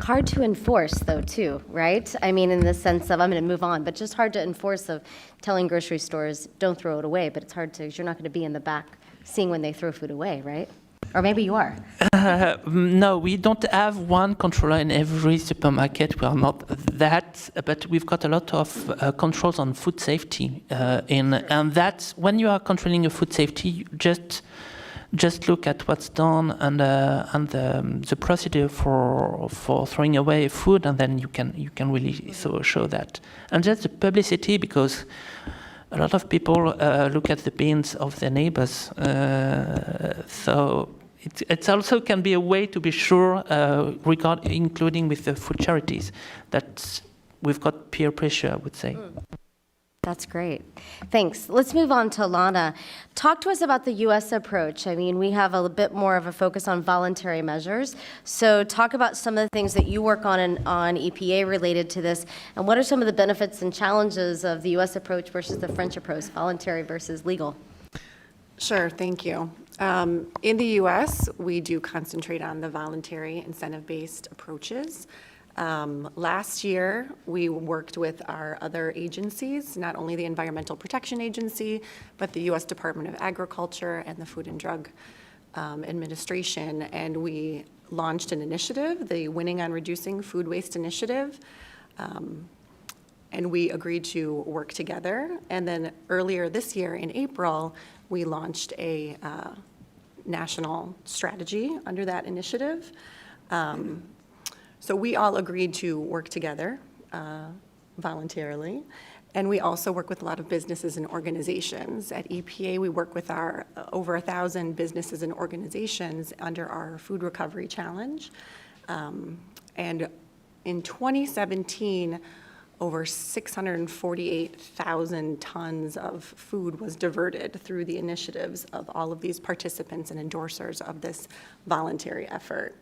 Hard to enforce, though, too, right? I mean, in the sense of, I'm going to move on, but just hard to enforce of telling grocery stores, don't throw it away, but it's hard to, because you're not going to be in the back seeing when they throw food away, right? Or maybe you are. No, we don't have one controller in every supermarket. We are not that, but we've got a lot of controls on food safety. And that's when you are controlling your food safety, you just look at what's done and the procedure for throwing away food, and then you can really show that. And just the publicity, because a lot of people look at the bins of their neighbors, so it also can be a way to be sure, including with the food charities, that we've got peer pressure, I would say. That's great. Thanks. Let's move on to Lana. Talk to us about the U.S. approach. I mean, we have a bit more of a focus on voluntary measures. So talk about some of the things that you work on EPA related to this, and what are some of the benefits and challenges of the U.S. approach versus the French approach, voluntary versus legal? Sure, thank you. In the U.S., we do concentrate on the voluntary incentive-based approaches. Last year, we worked with our other agencies, not only the Environmental Protection Agency, but the U.S. Department of Agriculture and the Food and Drug Administration, and we launched an initiative, the Winning on Reducing Food Waste Initiative, and we agreed to work together. And then earlier this year, in April, we launched a national strategy under that initiative. So we all agreed to work together voluntarily, and we also work with a lot of businesses and organizations. At EPA, we work with our over 1,000 businesses and organizations under our Food Recovery Challenge. And in 2017, over 648,000 tons of food was diverted through the initiatives of all of these participants and endorsers of this voluntary effort.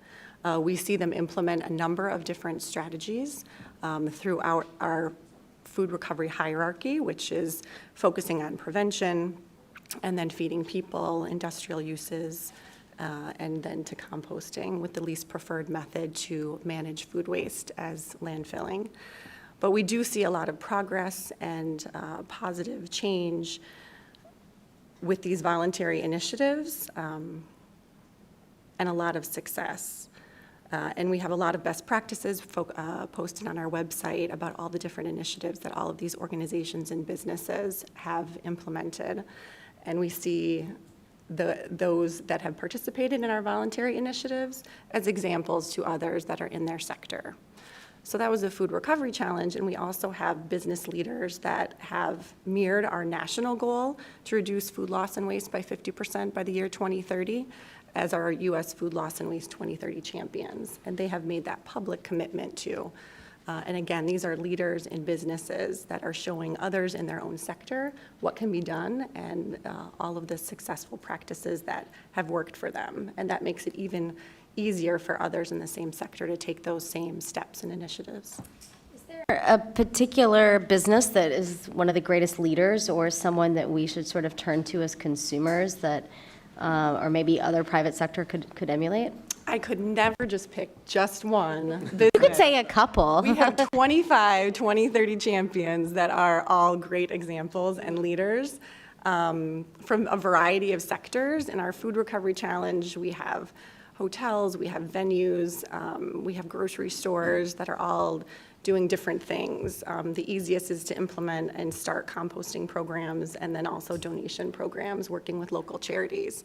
We see them implement a number of different strategies throughout our food recovery hierarchy, which is focusing on prevention, and then feeding people, industrial uses, and then to composting, with the least preferred method to manage food waste as landfilling. But we do see a lot of progress and positive change with these voluntary initiatives, and a lot of success. And we have a lot of best practices posted on our website about all the different initiatives that all of these organizations and businesses have implemented. And we see those that have participated in our voluntary initiatives as examples to others that are in their sector. So that was the Food Recovery Challenge, and we also have business leaders that have mirrored our national goal to reduce food loss and waste by 50% by the year 2030 as our U.S. Food Loss and Waste 2030 champions, and they have made that public commitment too. And again, these are leaders in businesses that are showing others in their own sector what can be done, and all of the successful practices that have worked for them, and that makes it even easier for others in the same sector to take those same steps and initiatives. Is there a particular business that is one of the greatest leaders, or someone that we should sort of turn to as consumers that, or maybe other private sector could emulate? I could never just pick just one. You could say a couple. We have 25 2030 champions that are all great examples and leaders from a variety of sectors. In our Food Recovery Challenge, we have hotels, we have venues, we have grocery stores that are all doing different things. The easiest is to implement and start composting programs, and then also donation programs, working with local charities.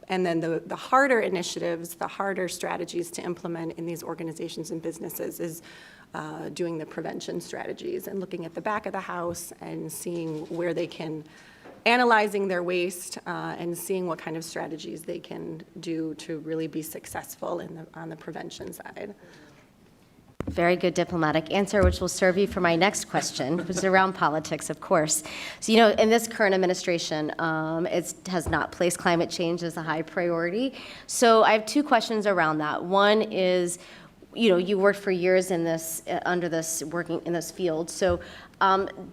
And then the harder initiatives, the harder strategies to implement in these organizations and businesses is doing the prevention strategies and looking at the back of the house and seeing where they can, analyzing their waste and seeing what kind of strategies they can do to really be successful on the prevention side. Very good diplomatic answer, which will serve you for my next question, which is around politics, of course. So, in this current administration, it has not placed climate change as a high priority. So I have two questions around that. One is, you worked for years in this, working in this field. So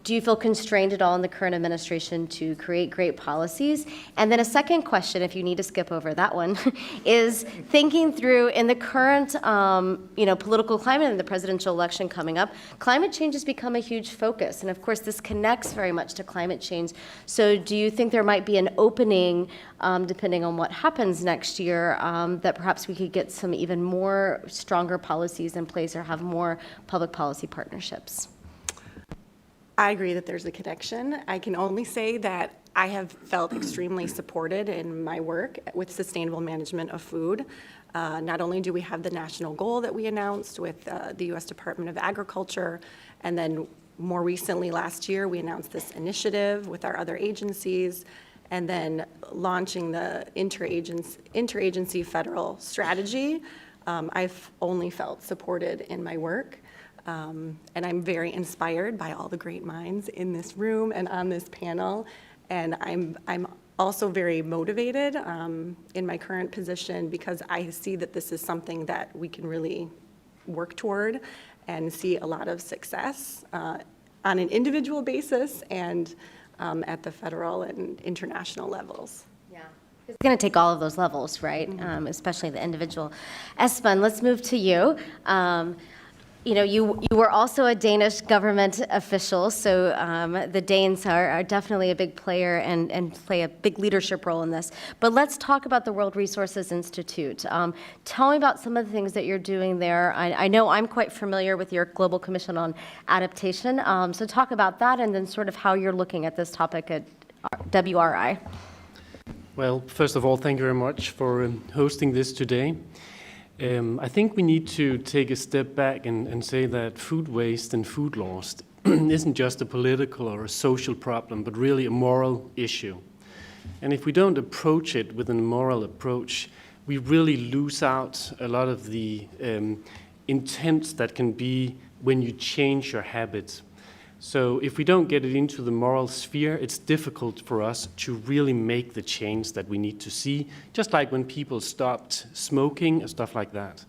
do you feel constrained at all in the current administration to create great policies? And then a second question, if you need to skip over that one, is thinking through in the current, political climate and the presidential election coming up, climate change has become a huge focus. And of course, this connects very much to climate change. So do you think there might be an opening, depending on what happens next year, that perhaps we could get some even more stronger policies in place or have more public policy partnerships? I agree that there's a connection. I can only say that I have felt extremely supported in my work with sustainable management of food. Not only do we have the national goal that we announced with the U.S. Department of Agriculture, and then more recently last year, we announced this initiative with our other agencies, and then launching the interagency federal strategy. I've only felt supported in my work. And I'm very inspired by all the great minds in this room and on this panel. And I'm also very motivated in my current position because I see that this is something that we can really work toward and see a lot of success on an individual basis and at the federal and international levels. Yeah. It's going to take all of those levels, right? Mm-hmm. Especially the individual. Espen, let's move to you. You were also a Danish government official, so the Danes are definitely a big player and play a big leadership role in this. But let's talk about the World Resources Institute. Tell me about some of the things that you're doing there. I know I'm quite familiar with your Global Commission on Adaptation, so talk about that and then sort of how you're looking at this topic at WRI. Well, first of all, thank you very much for hosting this today. I think we need to take a step back and say that food waste and food loss isn't just a political or a social problem, but really a moral issue. And if we don't approach it with a moral approach, we really lose out a lot of the intent that can be when you change your habits. So if we don't get it into the moral sphere, it's difficult for us to really make the change that we need to see, just like when people stopped smoking and stuff like that.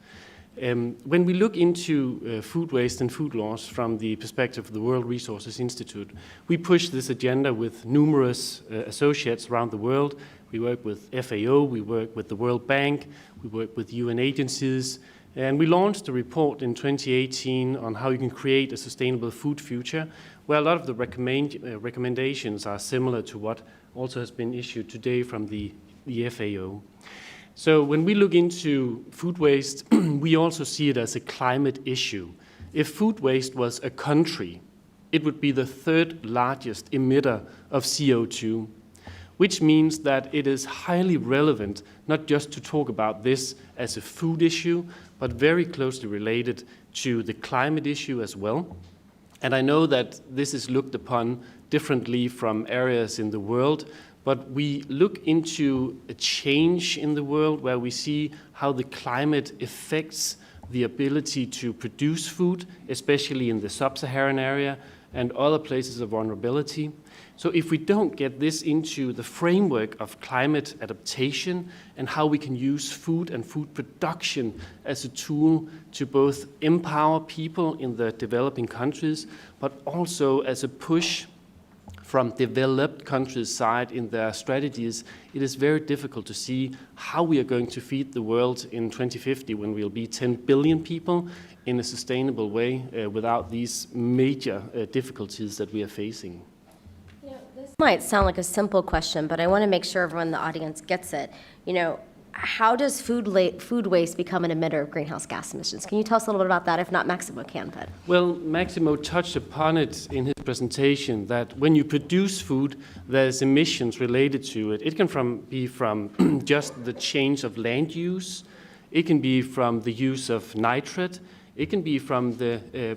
When we look into food waste and food loss from the perspective of the World Resources Institute, we push this agenda with numerous associates around the world. We work with FAO, we work with the World Bank, we work with UN agencies, and we launched a report in 2018 on how you can create a sustainable food future, where a lot of the recommendations are similar to what also has been issued today from the FAO. So when we look into food waste, we also see it as a climate issue. If food waste was a country, it would be the third largest emitter of CO2, which means that it is highly relevant not just to talk about this as a food issue, but very closely related to the climate issue as well. And I know that this is looked upon differently from areas in the world, but we look into a change in the world where we see how the climate affects the ability to produce food, especially in the sub-Saharan area and other places of vulnerability. So if we don't get this into the framework of climate adaptation and how we can use food and food production as a tool to both empower people in the developing countries, but also as a push from developed countries' side in their strategies, it is very difficult to see how we are going to feed the world in 2050 when we'll be 10 billion people in a sustainable way without these major difficulties that we are facing. This might sound like a simple question, but I want to make sure everyone in the audience gets it. how does food waste become an emitter of greenhouse gas emissions? Can you tell us a little bit about that? If not, Maximo can. But Well, Maximo touched upon it in his presentation, that when you produce food, there's emissions related to it. It can be from just the change of land use. It can be from the use of nitrate. It can be from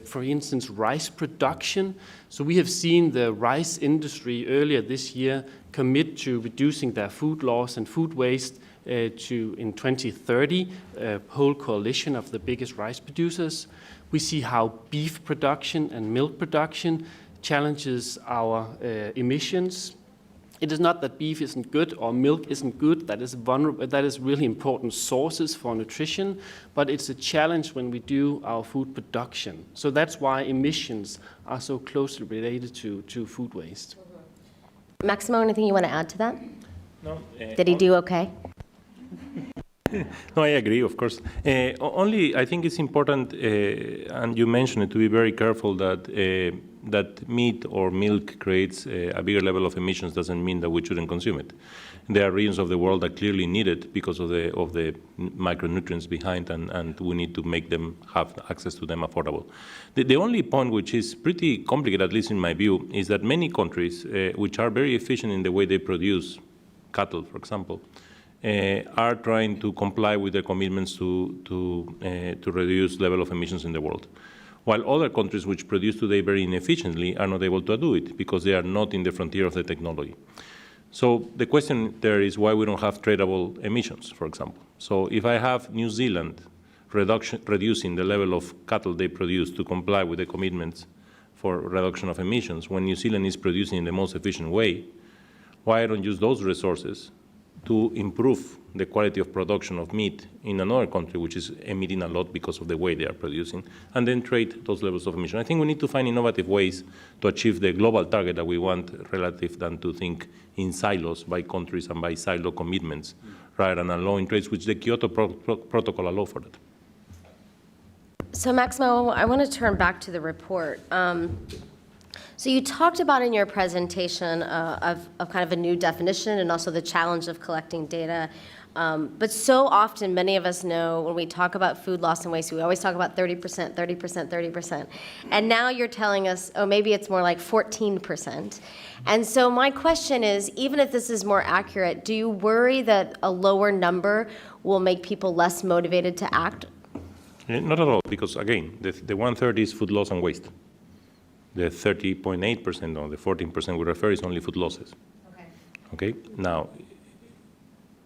for instance, rice production. So we have seen the rice industry earlier this year commit to reducing their food loss and food waste in 2030, a whole coalition of the biggest rice producers. We see how beef production and milk production challenges our emissions. It is not that beef isn't good or milk isn't good, that is really important sources for nutrition, but it's a challenge when we do our food production. So that's why emissions are so closely related to food waste. Maximo, anything you want to add to that? No. Did he do okay? No, I agree, of course. Only, I think it's important, and you mentioned it, to be very careful that that meat or milk creates a bigger level of emissions doesn't mean that we shouldn't consume it. There are regions of the world that clearly need it because of the micronutrients behind, and we need to make them have access to them affordable. The only point which is pretty complicated, at least in my view, is that many countries which are very efficient in the way they produce cattle, for example, are trying to comply with their commitments to reduce level of emissions in the world, while other countries which produce today very inefficiently are not able to do it because they are not in the frontier of the technology. So the question there is why we don't have tradable emissions, for example. So if I have New Zealand reducing the level of cattle they produce to comply with the commitments for reduction of emissions, when New Zealand is producing in the most efficient way, why I don't use those resources to improve the quality of production of meat in another country which is emitting a lot because of the way they are producing, and then trade those levels of emission. I think we need to find innovative ways to achieve the global target that we want relative than to think in silos by countries and by silo commitments rather than allowing trades, which the Kyoto Protocol allow for that. So Maximo, I want to turn back to the report. So you talked about in your presentation of kind of a new definition and also the challenge of collecting data. But so often, many of us know when we talk about food loss and waste, we always talk about 30%, 30%, 30%. And now you're telling us, oh, maybe it's more like 14%. And so my question is, even if this is more accurate, do you worry that a lower number will make people less motivated to act? Not at all, because again, the 1/3 is food loss and waste. The 30.8% or the 14% we refer is only food losses. Okay. Now,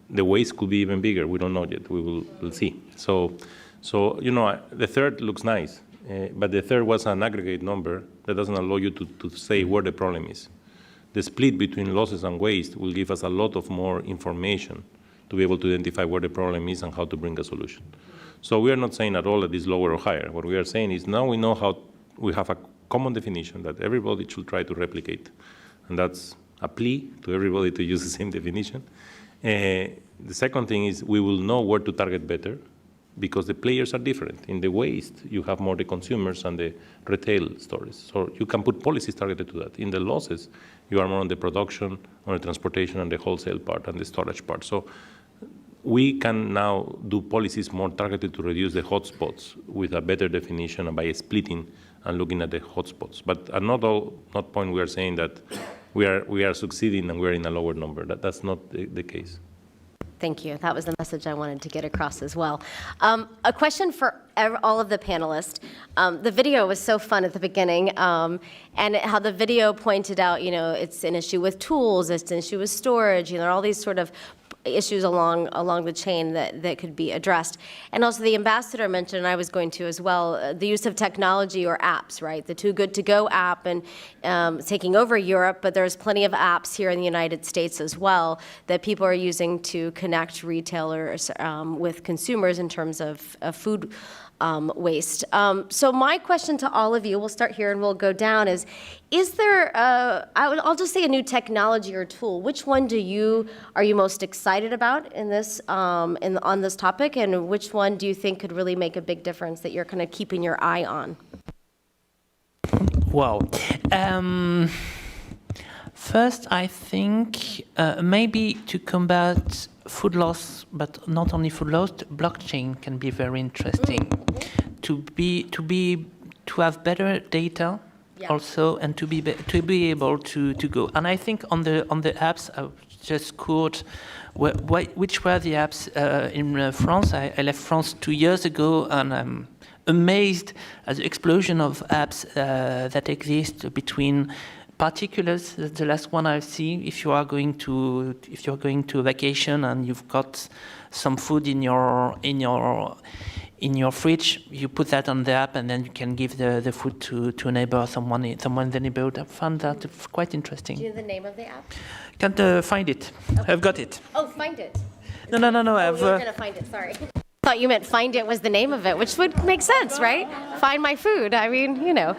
the waste could be even bigger. We don't know yet. We'll see. So you know, the third looks nice, but the third was an aggregate number that doesn't allow you to say where the problem is. The split between losses and waste will give us a lot of more information to be able to identify where the problem is and how to bring a solution. So we are not saying at all that it's lower or higher. What we are saying is now we know how we have a common definition that everybody should try to replicate. And that's a plea to everybody to use the same definition. The second thing is we will know where to target better because the players are different. In the waste, you have more the consumers and the retail stores. So you can put policies targeted to that. In the losses, you are more on the production, on the transportation, and the wholesale part and the storage part. So we can now do policies more targeted to reduce the hotspots with a better definition and by splitting and looking at the hotspots. But at not point we are saying that we are succeeding and we're in a lower number. That's not the case. Thank you. That was the message I wanted to get across as well. A question for all of the panelists. The video was so fun at the beginning, and how the video pointed out, you know, it's an issue with tools, it's an issue with storage, you know, all these sort of issues along the chain that could be addressed. And also the ambassador mentioned, and I was going to as well, the use of technology or apps, right? The Too Good To Go app and taking over Europe, but there's plenty of apps here in the United States as well that people are using to connect retailers with consumers in terms of food waste. So my question to all of you, we'll start here and we'll go down, is there, I'll just say a new technology or tool, which one are you most excited about in this, on this topic, and which one do you think could really make a big difference that you're kind of keeping your eye on? Wow. First, I think maybe to combat food loss, but not only food loss, blockchain can be very interesting. To have better data, also, and to be able to go. And I think on the apps, I just quote which were the apps in France. I left France 2 years ago, and I'm amazed at the explosion of apps that exist between particulars. The last one I've seen. If you're going to a vacation and you've got some food in your fridge, you put that on the app, and then you can give the food to a neighbor, someone in the neighborhood. I found that quite interesting. Do you know the name of the app? Can't find it. Okay. I've got it. Oh, find it. No. Oh, you're gonna find it. Sorry. I thought you meant find it was the name of it, which would make sense, right? Find my food. I mean, you know.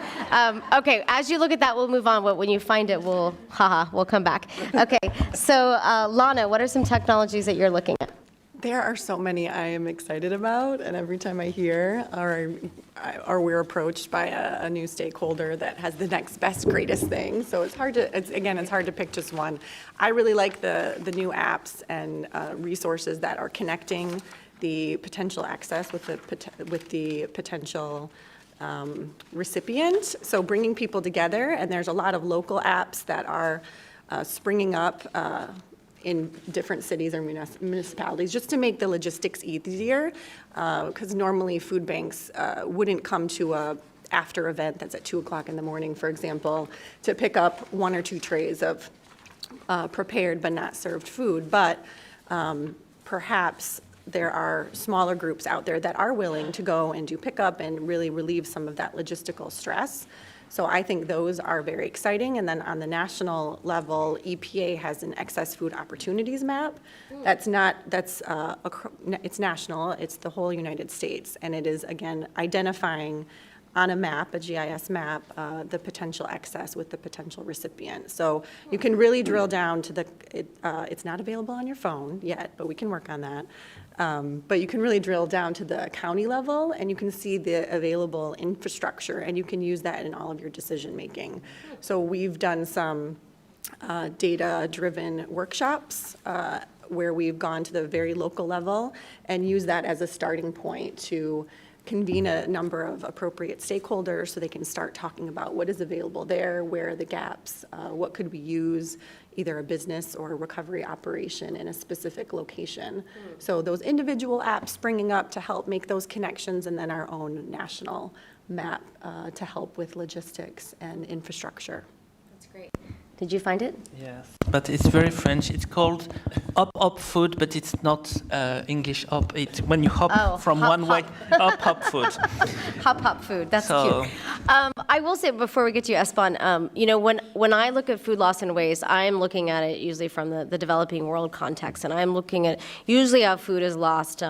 Okay, as you look at that, we'll move on. When you find it, we'll come back. Okay, so Lana, what are some technologies that you're looking at? There are so many I am excited about, and every time I hear or we're approached by a new stakeholder that has the next best, greatest thing. So it's hard to pick just one. I really like the new apps and resources that are connecting the potential access with the potential recipient. So bringing people together, and there's a lot of local apps that are springing up in different cities or municipalities, just to make the logistics easier, because normally food banks wouldn't come to a after event that's at 2 o'clock in the morning, for example, to pick up 1 or 2 trays of prepared but not served food. But perhaps there are smaller groups out there that are willing to go and do pickup and really relieve some of that logistical stress. So I think those are very exciting. And then on the national level, EPA has an excess food opportunities map. It's national, it's the whole United States. And it is, again, identifying on a map, a GIS map, the potential excess with the potential recipient. So you can really drill down to it's not available on your phone yet, but we can work on that. But you can really drill down to the county level, and you can see the available infrastructure, and you can use that in all of your decision making. So we've done some data-driven workshops where we've gone to the very local level and use that as a starting point to convene a number of appropriate stakeholders so they can start talking about what is available there, where are the gaps, what could we use, either a business or a recovery operation in a specific location. So those individual apps springing up to help make those connections, and then our own national map to help with logistics and infrastructure. That's great. Did you find it? Yes, but it's very French. It's called hop food, but it's not English hop. It's when you hop from one way, hop food. Hop food. That's cute. I will say before we get to you, Espan, you know, when I look at food loss and waste, I'm looking at it usually from the developing world context, and I'm looking at usually how food is lost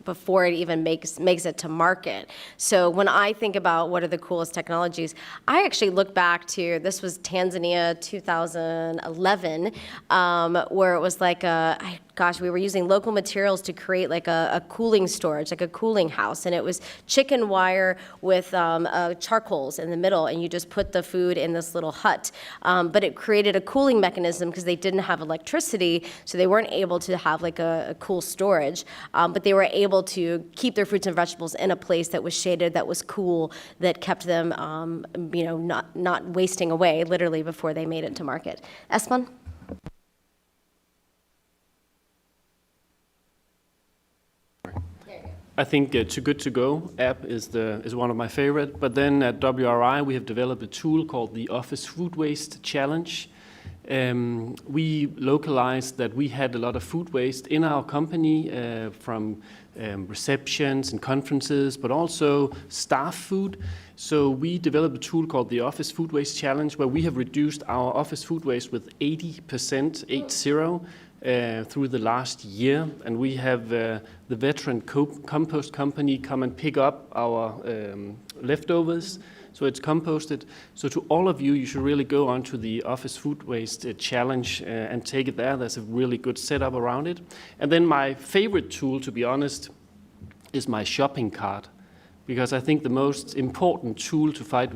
before it even makes it to market. So when I think about what are the coolest technologies, I actually look back to, this was Tanzania 2011, where it was like we were using local materials to create like a cooling storage, like a cooling house, and it was chicken wire with charcoals in the middle, and you just put the food in this little hut. But it created a cooling mechanism because they didn't have electricity, so they weren't able to have like a cool storage, but they were able to keep their fruits and vegetables in a place that was shaded, that was cool, that kept them, you know, not wasting away literally before they made it to market. Espan? I think Too Good To Go app is one of my favorite. But then at WRI, we have developed a tool called the Office Food Waste Challenge. We localized that we had a lot of food waste in our company from receptions and conferences, but also staff food. So we developed a tool called the Office Food Waste Challenge, where we have reduced our office food waste with 80%, 80, through the last year. And we have the veteran compost company come and pick up our leftovers. So it's composted. So to all of you, you should really go onto the Office Food Waste Challenge and take it there. There's a really good setup around it. And then my favorite tool, to be honest, is my shopping cart. Because I think the most important tool to fight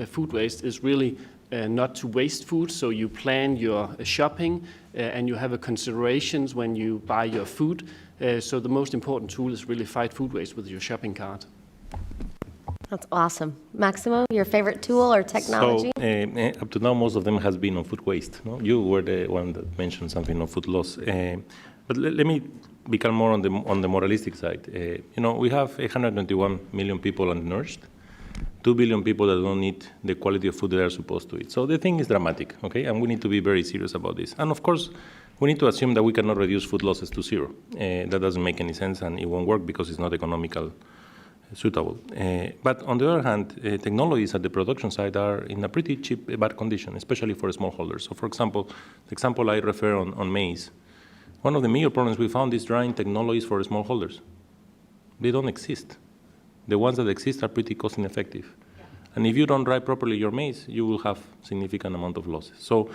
food waste is really not to waste food, so you plan your shopping and you have a considerations when you buy your food. So the most important tool is really fight food waste with your shopping cart. That's awesome. Maximo, your favorite tool or technology? So, up to now, most of them has been on food waste. No? You were the one that mentioned something on food loss. But let me become more on the moralistic side. We have 121 million people undernourished, 2 billion people that don't eat the quality of food they are supposed to eat. So the thing is dramatic, okay? And we need to be very serious about this. And of course, we need to assume that we cannot reduce food losses to zero. That doesn't make any sense, and it won't work because it's not economical suitable. But on the other hand, technologies at the production side are in a pretty cheap, bad condition, especially for smallholders. So for example, the example I refer on maize, one of the major problems we found is drying technologies for smallholders. They don't exist. The ones that exist are pretty cost ineffective. And if you don't dry properly your maize, you will have significant amount of losses. So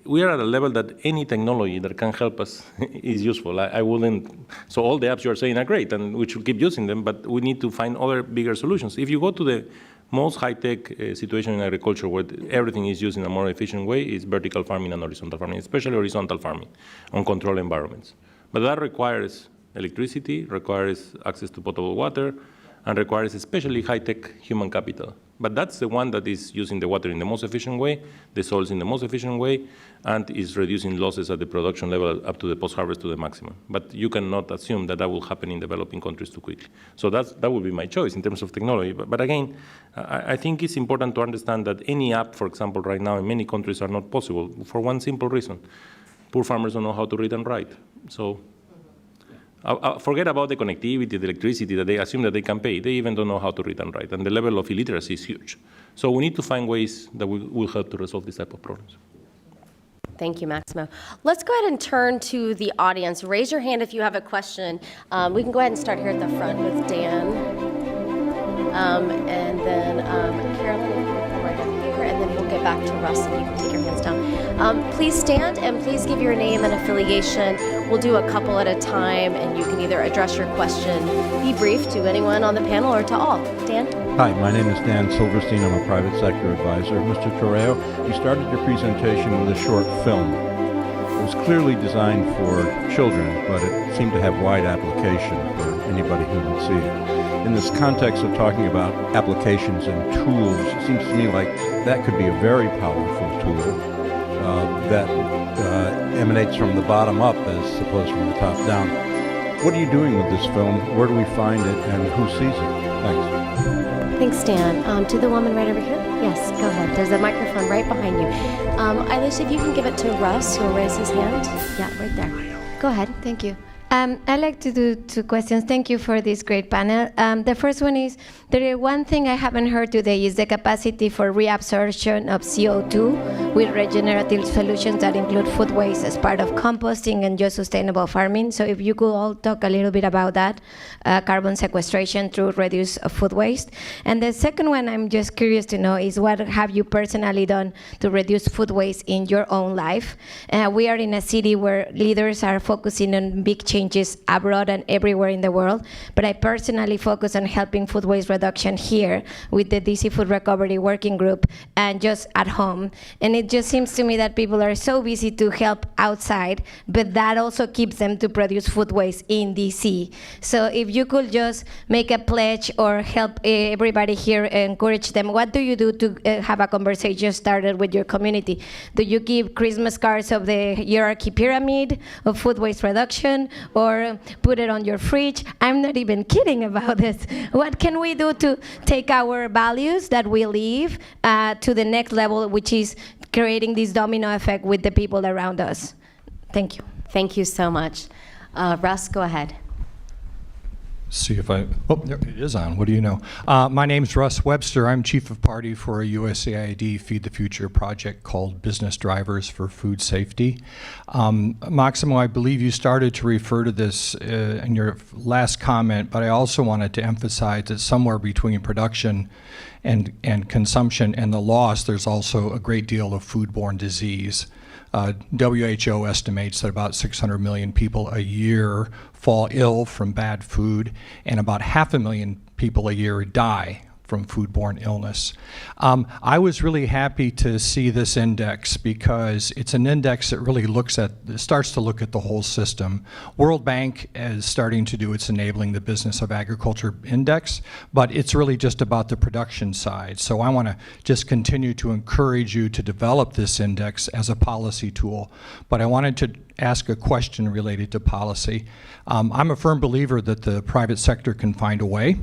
we are at a level that any technology that can help us is useful. I wouldn't, so all the apps you are saying are great, and we should keep using them, but we need to find other bigger solutions. If you go to the most high-tech situation in agriculture where everything is used in a more efficient way, is vertical farming and horizontal farming, especially horizontal farming on controlled environments. But that requires electricity, requires access to potable water, and requires especially high-tech human capital. But that's the one that is using the water in the most efficient way, the soils in the most efficient way, and is reducing losses at the production level up to the post-harvest to the maximum. But you cannot assume that that will happen in developing countries too quickly. So that would be my choice in terms of technology. But again, I think it's important to understand that any app, for example, right now in many countries are not possible for one simple reason. Poor farmers don't know how to read and write. So forget about the connectivity, the electricity that they assume that they can pay. They even don't know how to read and write, and the level of illiteracy is huge. So we need to find ways that will help to resolve this type of problems. Thank you, Maximo. Let's go ahead and turn to the audience. Raise your hand if you have a question. We can go ahead and start here at the front with Dan. And then Carolyn, if you would come right up here, and then we'll get back to Russ and you can take your hands down. Please stand and please give your name and affiliation. We'll do a couple at a time, and you can either address your question, be brief to anyone on the panel or to all. Dan? Hi, my name is Dan Silverstein. I'm a private sector advisor. Mr. Torreo, you started your presentation with a short film. It was clearly designed for children, but it seemed to have wide application for anybody who would see it. In this context of talking about applications and tools, it seems to me like that could be a very powerful tool that emanates from the bottom up as opposed from the top down. What are you doing with this film? Where do we find it, and who sees it? Thanks. Thanks, Dan. To the woman right over here. Yes, go ahead. There's a microphone right behind you. Eilish, if you can give it to Russ, who will raise his hand. Yeah, right there. Go ahead. Thank you. I'd like to do two questions. Thank you for this great panel. The first one is, one thing I haven't heard today is the capacity for reabsorption of CO2 with regenerative solutions that include food waste as part of composting and just sustainable farming. So if you could all talk a little bit about that, carbon sequestration through reduced food waste. And the second one I'm just curious to know is, what have you personally done to reduce food waste in your own life? We are in a city where leaders are focusing on big changes abroad and everywhere in the world, but I personally focus on helping food waste reduction here with the DC Food Recovery Working Group and just at home. And it just seems to me that people are so busy to help outside, but that also keeps them to produce food waste in DC. So if you could just make a pledge or help everybody here, encourage them, what do you do to have a conversation started with your community? Do you give Christmas cards of the hierarchy pyramid of food waste reduction, or put it on your fridge? I'm not even kidding about this. What can we do to take our values that we live to the next level, which is creating this domino effect with the people around us? Thank you. Thank you so much. Russ, go ahead. See if it is on. What do you know? My name's Russ Webster. I'm chief of party for a USAID Feed the Future project called Business Drivers for Food Safety. Maximo, I believe you started to refer to this in your last comment, but I also wanted to emphasize that somewhere between production and consumption and the loss, there's also a great deal of foodborne disease. WHO estimates that about 600 million people a year fall ill from bad food, and about 500,000 people a year die from foodborne illness. I was really happy to see this index because it's an index that really starts to look at the whole system. World Bank is starting to do its Enabling the Business of Agriculture index, but it's really just about the production side. So I want to just continue to encourage you to develop this index as a policy tool. But I wanted to ask a question related to policy. I'm a firm believer that the private sector can find a way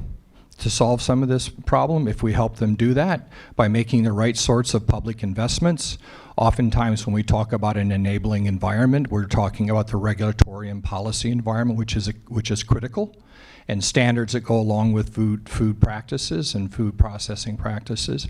to solve some of this problem if we help them do that by making the right sorts of public investments. Oftentimes when we talk about an enabling environment, we're talking about the regulatory and policy environment, which is critical, and standards that go along with food practices and food processing practices.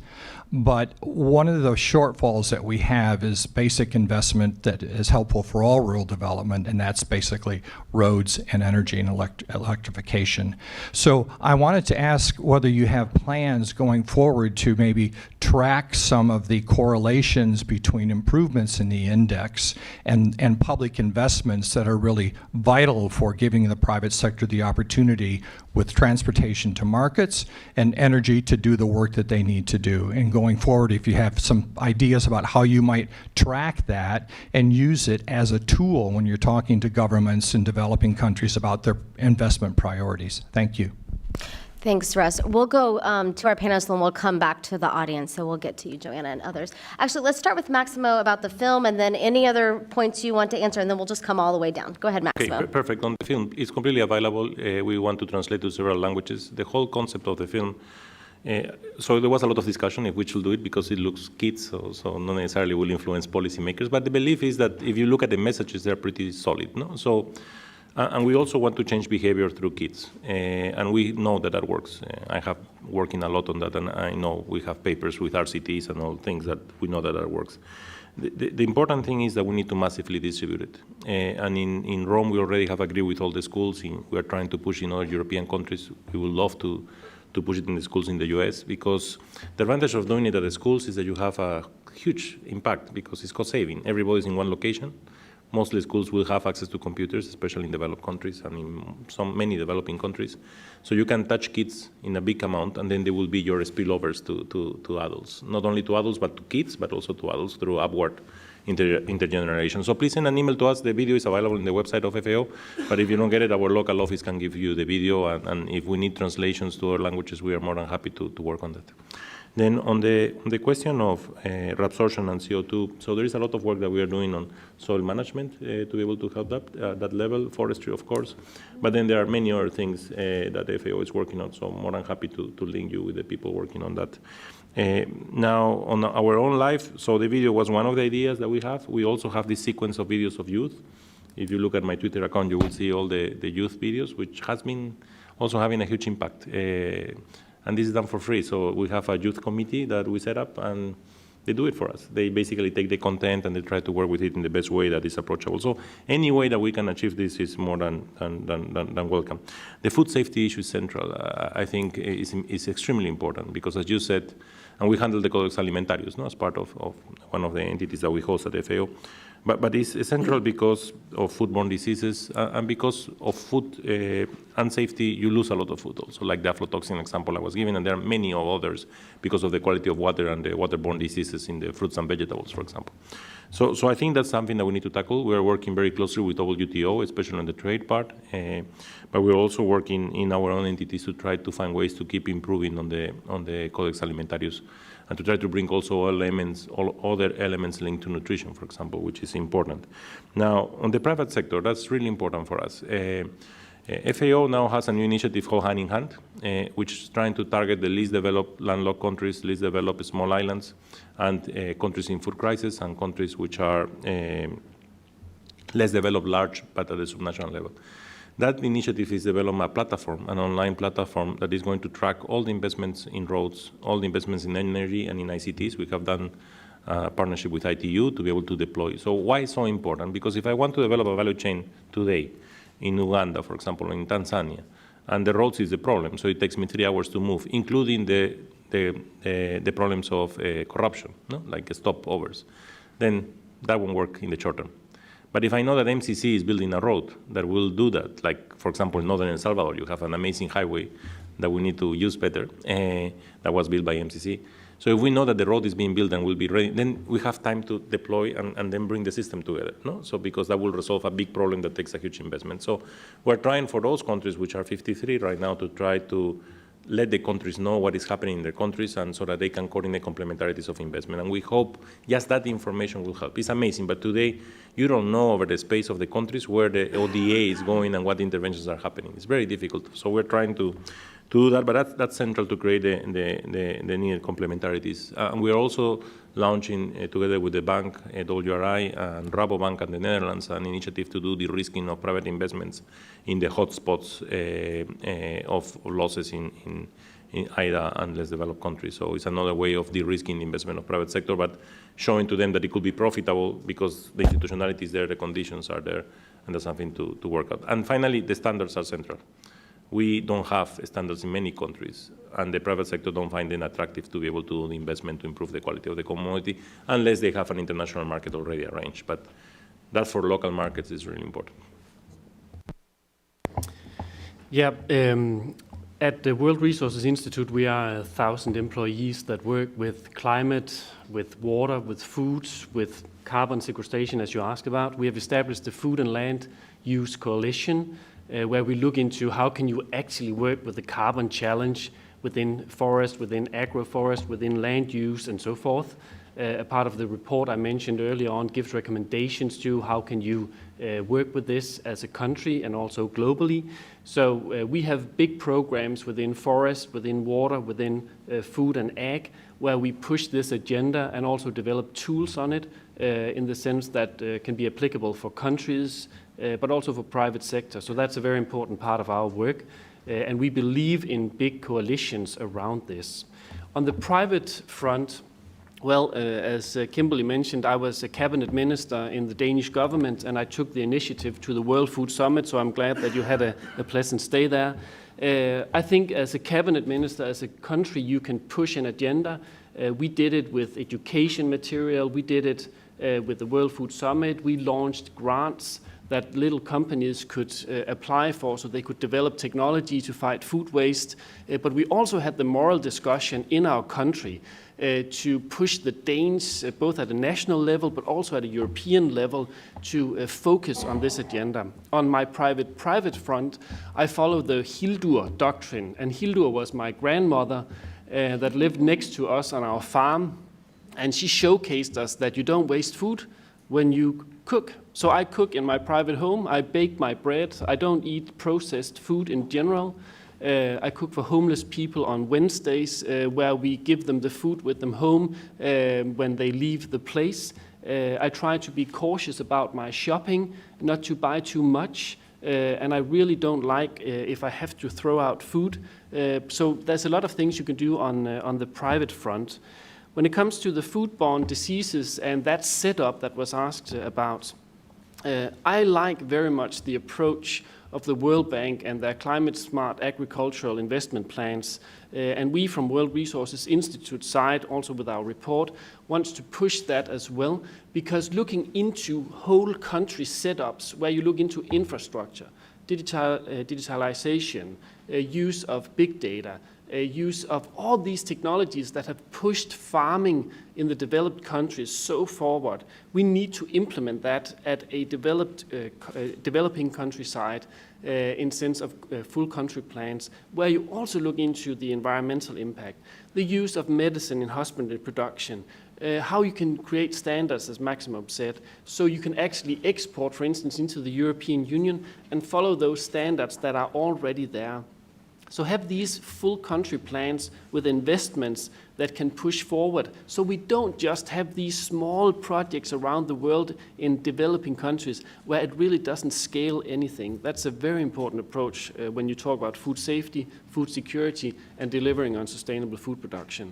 But one of the shortfalls that we have is basic investment that is helpful for all rural development, and that's basically roads and energy and electrification. So I wanted to ask whether you have plans going forward to maybe track some of the correlations between improvements in the index and public investments that are really vital for giving the private sector the opportunity with transportation to markets and energy to do the work that they need to do. And going forward, if you have some ideas about how you might track that and use it as a tool when you're talking to governments in developing countries about their investment priorities. Thank you. Thanks, Russ. We'll go to our panelists and we'll come back to the audience. So we'll get to you, Joanna, and others. Actually, let's start with Maximo about the film and then any other points you want to answer, and then we'll just come all the way down. Go ahead, Maximo. Okay, perfect. On the film, it's completely available. We want to translate to several languages. The whole concept of the film, so there was a lot of discussion if we should do it because it looks kids, so not necessarily will influence policymakers. But the belief is that if you look at the messages, they're pretty solid. No? So. And we also want to change behavior through kids, and we know that that works. I have working a lot on that, and I know we have papers with RCTs and all things that we know that that works. The important thing is that we need to massively distribute it. And in Rome, we already have agreed with all the schools. We are trying to push in other European countries. We would love to push it in the schools in the US, because the advantage of doing it at the schools is that you have a huge impact because it's cost saving. Everybody's in one location. Mostly schools will have access to computers, especially in developed countries and in many developing countries. So you can touch kids in a big amount, and then there will be your spillovers to adults. Not only to adults, but to kids, but also to adults through upward intergeneration. So please send an email to us. The video is available on the website of FAO. But if you don't get it, our local office can give you the video. And if we need translations to other languages, we are more than happy to work on that. Then on the question of reabsorption and CO2, so there is a lot of work that we are doing on soil management to be able to help that level, forestry, of course. But then there are many other things that FAO is working on, so more than happy to link you with the people working on that. Now, on our own life, so the video was one of the ideas that we have. We also have this sequence of videos of youth. If you look at my Twitter account, you will see all the youth videos, which has been also having a huge impact. And this is done for free. So we have a youth committee that we set up, and they do it for us. They basically take the content and they try to work with it in the best way that is approachable. So any way that we can achieve this is more than welcome. The food safety issue is central. I think is extremely important because, as you said, and we handle the Codex Alimentarius, as part of one of the entities that we host at FAO. But it's essential because of foodborne diseases and because of food unsafety. You lose a lot of food also, like the aflatoxin example I was giving, and there are many others because of the quality of water and the waterborne diseases in the fruits and vegetables, for example. So I think that's something that we need to tackle. We are working very closely with WTO, especially on the trade part, but we're also working in our own entities to try to find ways to keep improving on the Codex Alimentarius, and to try to bring also all other elements linked to nutrition, for example, which is important. Now, on the private sector, that's really important for us. FAO now has a new initiative called Hand in Hand, which is trying to target the least developed landlocked countries, least developed small islands, and countries in food crisis, and countries which are less developed, large, but at the subnational level. That initiative is developing a platform, an online platform that is going to track all the investments in roads, all the investments in energy and in ICTs. We have done a partnership with ITU to be able to deploy. So why is so important? Because if I want to develop a value chain today in Uganda, for example, in Tanzania, and the roads is the problem, so it takes me 3 hours to move, including the problems of corruption, like stopovers, then that won't work in the short term. But if I know that MCC is building a road that will do that, like, for example, in northern El Salvador, you have an amazing highway that we need to use better, that was built by MCC. So if we know that the road is being built and will be ready, then we have time to deploy and then bring the system together, no? So because that will resolve a big problem that takes a huge investment. So we're trying for those countries, which are 53 right now, to try to let the countries know what is happening in their countries and so that they can coordinate complementarities of investment. And we hope just that information will help. It's amazing, but today you don't know over the space of the countries where the ODA is going and what interventions are happening. It's very difficult. So we're trying to do that, but that's central to create the needed complementarities. And we're also launching, together with the bank, WRI and Rabobank and the Netherlands, an initiative to do de-risking of private investments in the hotspots of losses in IDA and less developed countries. So it's another way of de-risking the investment of private sector, but showing to them that it could be profitable because the institutionality is there, the conditions are there, and there's something to work out. And finally, the standards are central. We don't have standards in many countries, and the private sector don't find it attractive to be able to do the investment to improve the quality of the commodity unless they have an international market already arranged. But that for local markets is really important. Yeah, at the World Resources Institute, we are 1,000 employees that work with climate, with water, with food, with carbon sequestration, as you asked about. We have established the Food and Land Use Coalition, where we look into how can you actually work with the carbon challenge within forest, within agroforest, within land use, and so forth. A part of the report I mentioned earlier on gives recommendations to how can you work with this as a country and also globally. So we have big programs within forest, within water, within food and ag, where we push this agenda and also develop tools on it in the sense that can be applicable for countries, but also for private sector. So that's a very important part of our work. And we believe in big coalitions around this. On the private front, well, as Kimberly mentioned, I was a cabinet minister in the Danish government, and I took the initiative to the World Food Summit, so I'm glad that you had a pleasant stay there. I think as a cabinet minister, as a country, you can push an agenda. We did it with education material. We did it with the World Food Summit. We launched grants that little companies could apply for so they could develop technology to fight food waste. But we also had the moral discussion in our country to push the Danes, both at a national level but also at a European level, to focus on this agenda. On my private front, I follow the Hildur doctrine. And Hildur was my grandmother that lived next to us on our farm. And she showcased us that you don't waste food when you cook. So I cook in my private home, I bake my bread, I don't eat processed food in general. I cook for homeless people on Wednesdays where we give them the food with them home when they leave the place. I try to be cautious about my shopping, not to buy too much, and I really don't like if I have to throw out food. So there's a lot of things you can do on the private front. When it comes to the foodborne diseases and that setup that was asked about, I like very much the approach of the World Bank and their climate-smart agricultural investment plans. And we from World Resources Institute side, also with our report, wants to push that as well, because looking into whole country setups where you look into infrastructure, digitalization, use of big data, use of all these technologies that have pushed farming in the developed countries so forward. We need to implement that at a developing countryside in sense of full country plans, where you also look into the environmental impact, the use of medicine in husbandry production, how you can create standards, as Maximum said, so you can actually export, for instance, into the European Union and follow those standards that are already there. So have these full country plans with investments that can push forward, so we don't just have these small projects around the world in developing countries where it really doesn't scale anything. That's a very important approach when you talk about food safety, food security, and delivering on sustainable food production.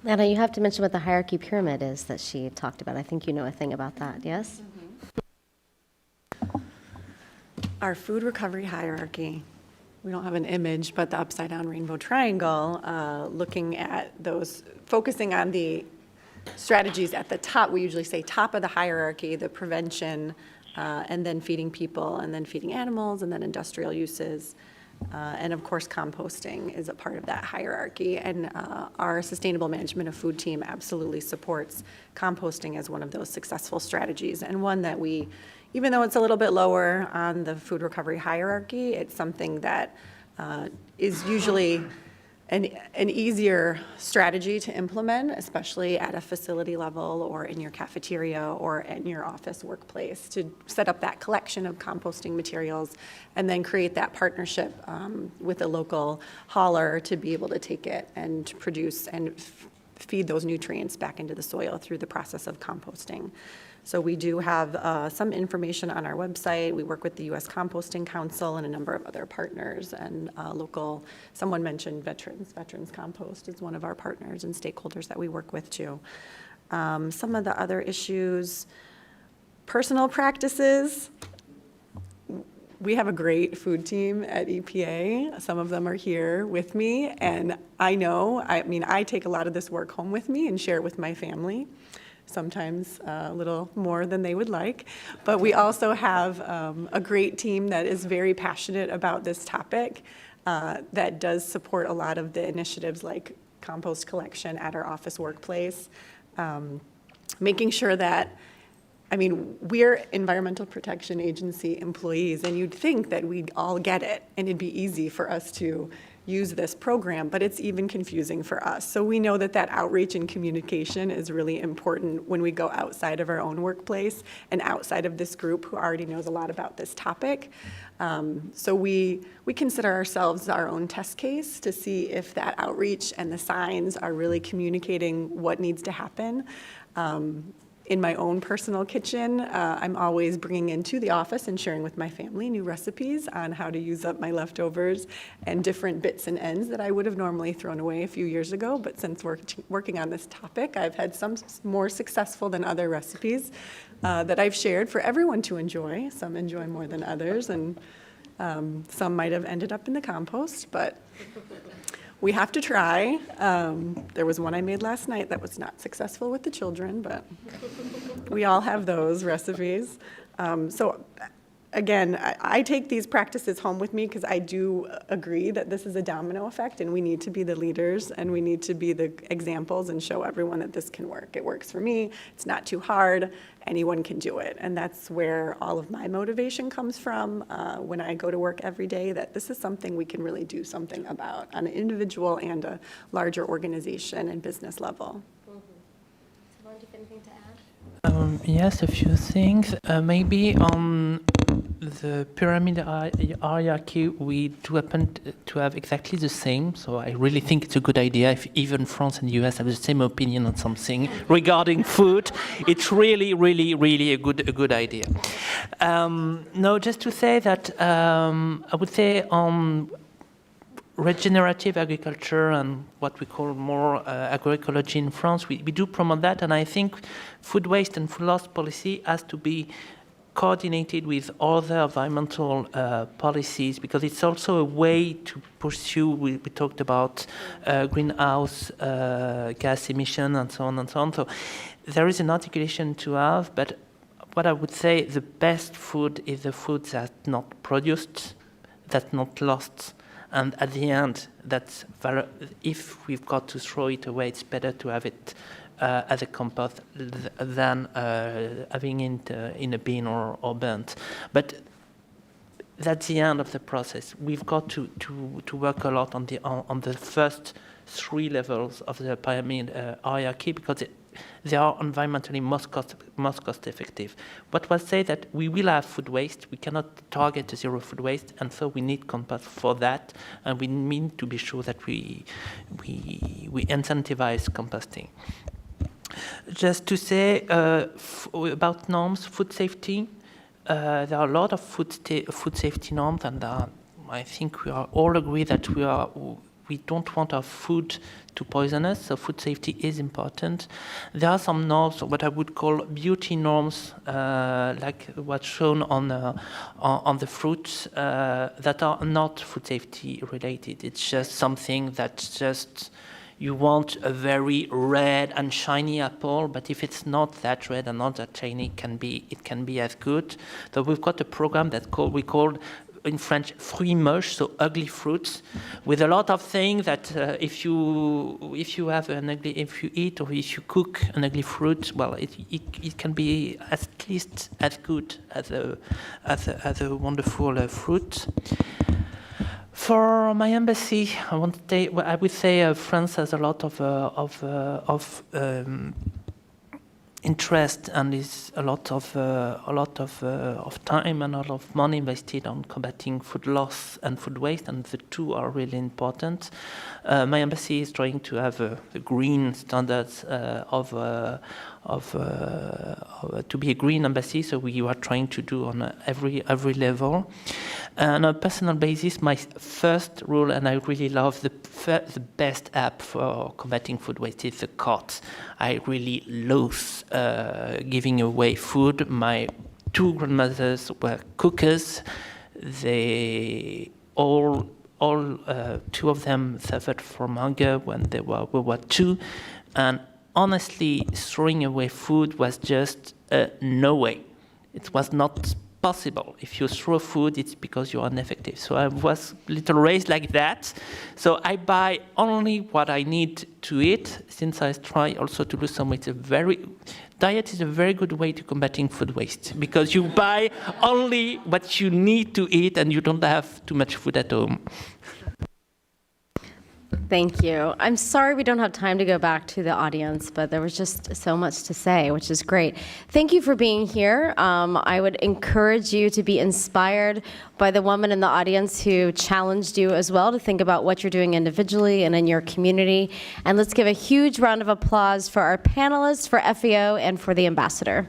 Anna, you have to mention what the hierarchy pyramid is that she talked about. I think you know a thing about that, yes? Our food recovery hierarchy, we don't have an image, but the upside down rainbow triangle, looking at those, focusing on the strategies at the top. We usually say top of the hierarchy, the prevention, and then feeding people, and then feeding animals, and then industrial uses. And of course, composting is a part of that hierarchy. And our Sustainable Management of Food team absolutely supports composting as one of those successful strategies, and one that we, even though it's a little bit lower on the food recovery hierarchy, it's something that is usually an easier strategy to implement, especially at a facility level or in your cafeteria or in your office workplace, to set up that collection of composting materials and then create that partnership with a local hauler to be able to take it and produce and feed those nutrients back into the soil through the process of composting. So we do have some information on our website. We work with the U.S. Composting Council and a number of other partners and local, someone mentioned veterans. Veterans Compost is one of our partners and stakeholders that we work with too. Some of the other issues, personal practices. We have a great food team at EPA. Some of them are here with me, and I take a lot of this work home with me and share it with my family. Sometimes a little more than they would like. But we also have a great team that is very passionate about this topic that does support a lot of the initiatives like compost collection at our office workplace, making sure that, we're Environmental Protection Agency employees, and you'd think that we'd all get it and it'd be easy for us to use this program, but it's even confusing for us. So we know that outreach and communication is really important when we go outside of our own workplace and outside of this group who already knows a lot about this topic. So we consider ourselves our own test case to see if that outreach and the signs are really communicating what needs to happen. In my own personal kitchen, I'm always bringing into the office and sharing with my family new recipes on how to use up my leftovers and different bits and ends that I would have normally thrown away a few years ago. But since working on this topic, I've had some more successful than other recipes that I've shared for everyone to enjoy. Some enjoy more than others, and some might have ended up in the compost, but we have to try. There was one I made last night that was not successful with the children, but we all have those recipes. So again, I take these practices home with me because I do agree that this is a domino effect, and we need to be the leaders and we need to be the examples and show everyone that this can work. It works for me. It's not too hard. Anyone can do it. And that's where all of my motivation comes from when I go to work every day, that this is something we can really do something about on an individual and a larger organization and business level. Simone, do you have anything to add? Yes, a few things. Maybe on the pyramid hierarchy, we do happen to have exactly the same. So I really think it's a good idea. If even France and the US have the same opinion on something regarding food, it's really, really, really a good idea. No, just to say that I would say on regenerative agriculture and what we call more agroecology in France, we do promote that, and I think food waste and food loss policy has to be coordinated with other environmental policies, because it's also a way to pursue, we talked about greenhouse gas emission and so on and so on. So there is an articulation to have, but what I would say, the best food is the food that's not produced, that's not lost. And at the end, if we've got to throw it away, it's better to have it as a compost than having it in a bin or burnt. But that's the end of the process. We've got to work a lot on the first three levels of the pyramid hierarchy, because they are environmentally most cost effective. But we'll say that we will have food waste. We cannot target zero food waste, and so we need compost for that, and we need to be sure that we incentivize composting. Just to say about norms, food safety, there are a lot of food safety norms, and I think we all agree that we don't want our food to poison us, so food safety is important. There are some norms, what I would call beauty norms, like what's shown on the fruits, that are not food safety related. It's just something that's just, you want a very red and shiny apple, but if it's not that red and not that shiny, it can be as good. So we've got a program that we called in French, fruits moches, so ugly fruits, with a lot of things that if you eat or if you cook an ugly fruit, well, it can be at least as good as a wonderful fruit. For my embassy, I would say France has a lot of interest, and is a lot of time and a lot of money invested on combating food loss and food waste, and the two are really important. My embassy is trying to have the green standards to be a green embassy, so we are trying to do on every level. And on a personal basis, my first rule, and I really love the best app for combating food waste, is the cart. I really loathe giving away food. My two grandmothers were cookers. They all two of them suffered from hunger when they were World War II, and honestly, throwing away food was just no way. It was not possible. If you throw food, it's because you're ineffective. So I was a little raised like that. So I buy only what I need to eat, since I try also to lose some weight. Diet is a very good way to combating food waste, because you buy only what you need to eat and you don't have too much food at home. Thank you. I'm sorry we don't have time to go back to the audience, but there was just so much to say, which is great. Thank you for being here. I would encourage you to be inspired by the woman in the audience who challenged you as well to think about what you're doing individually and in your community. And let's give a huge round of applause for our panelists, for FEO, and for the ambassador.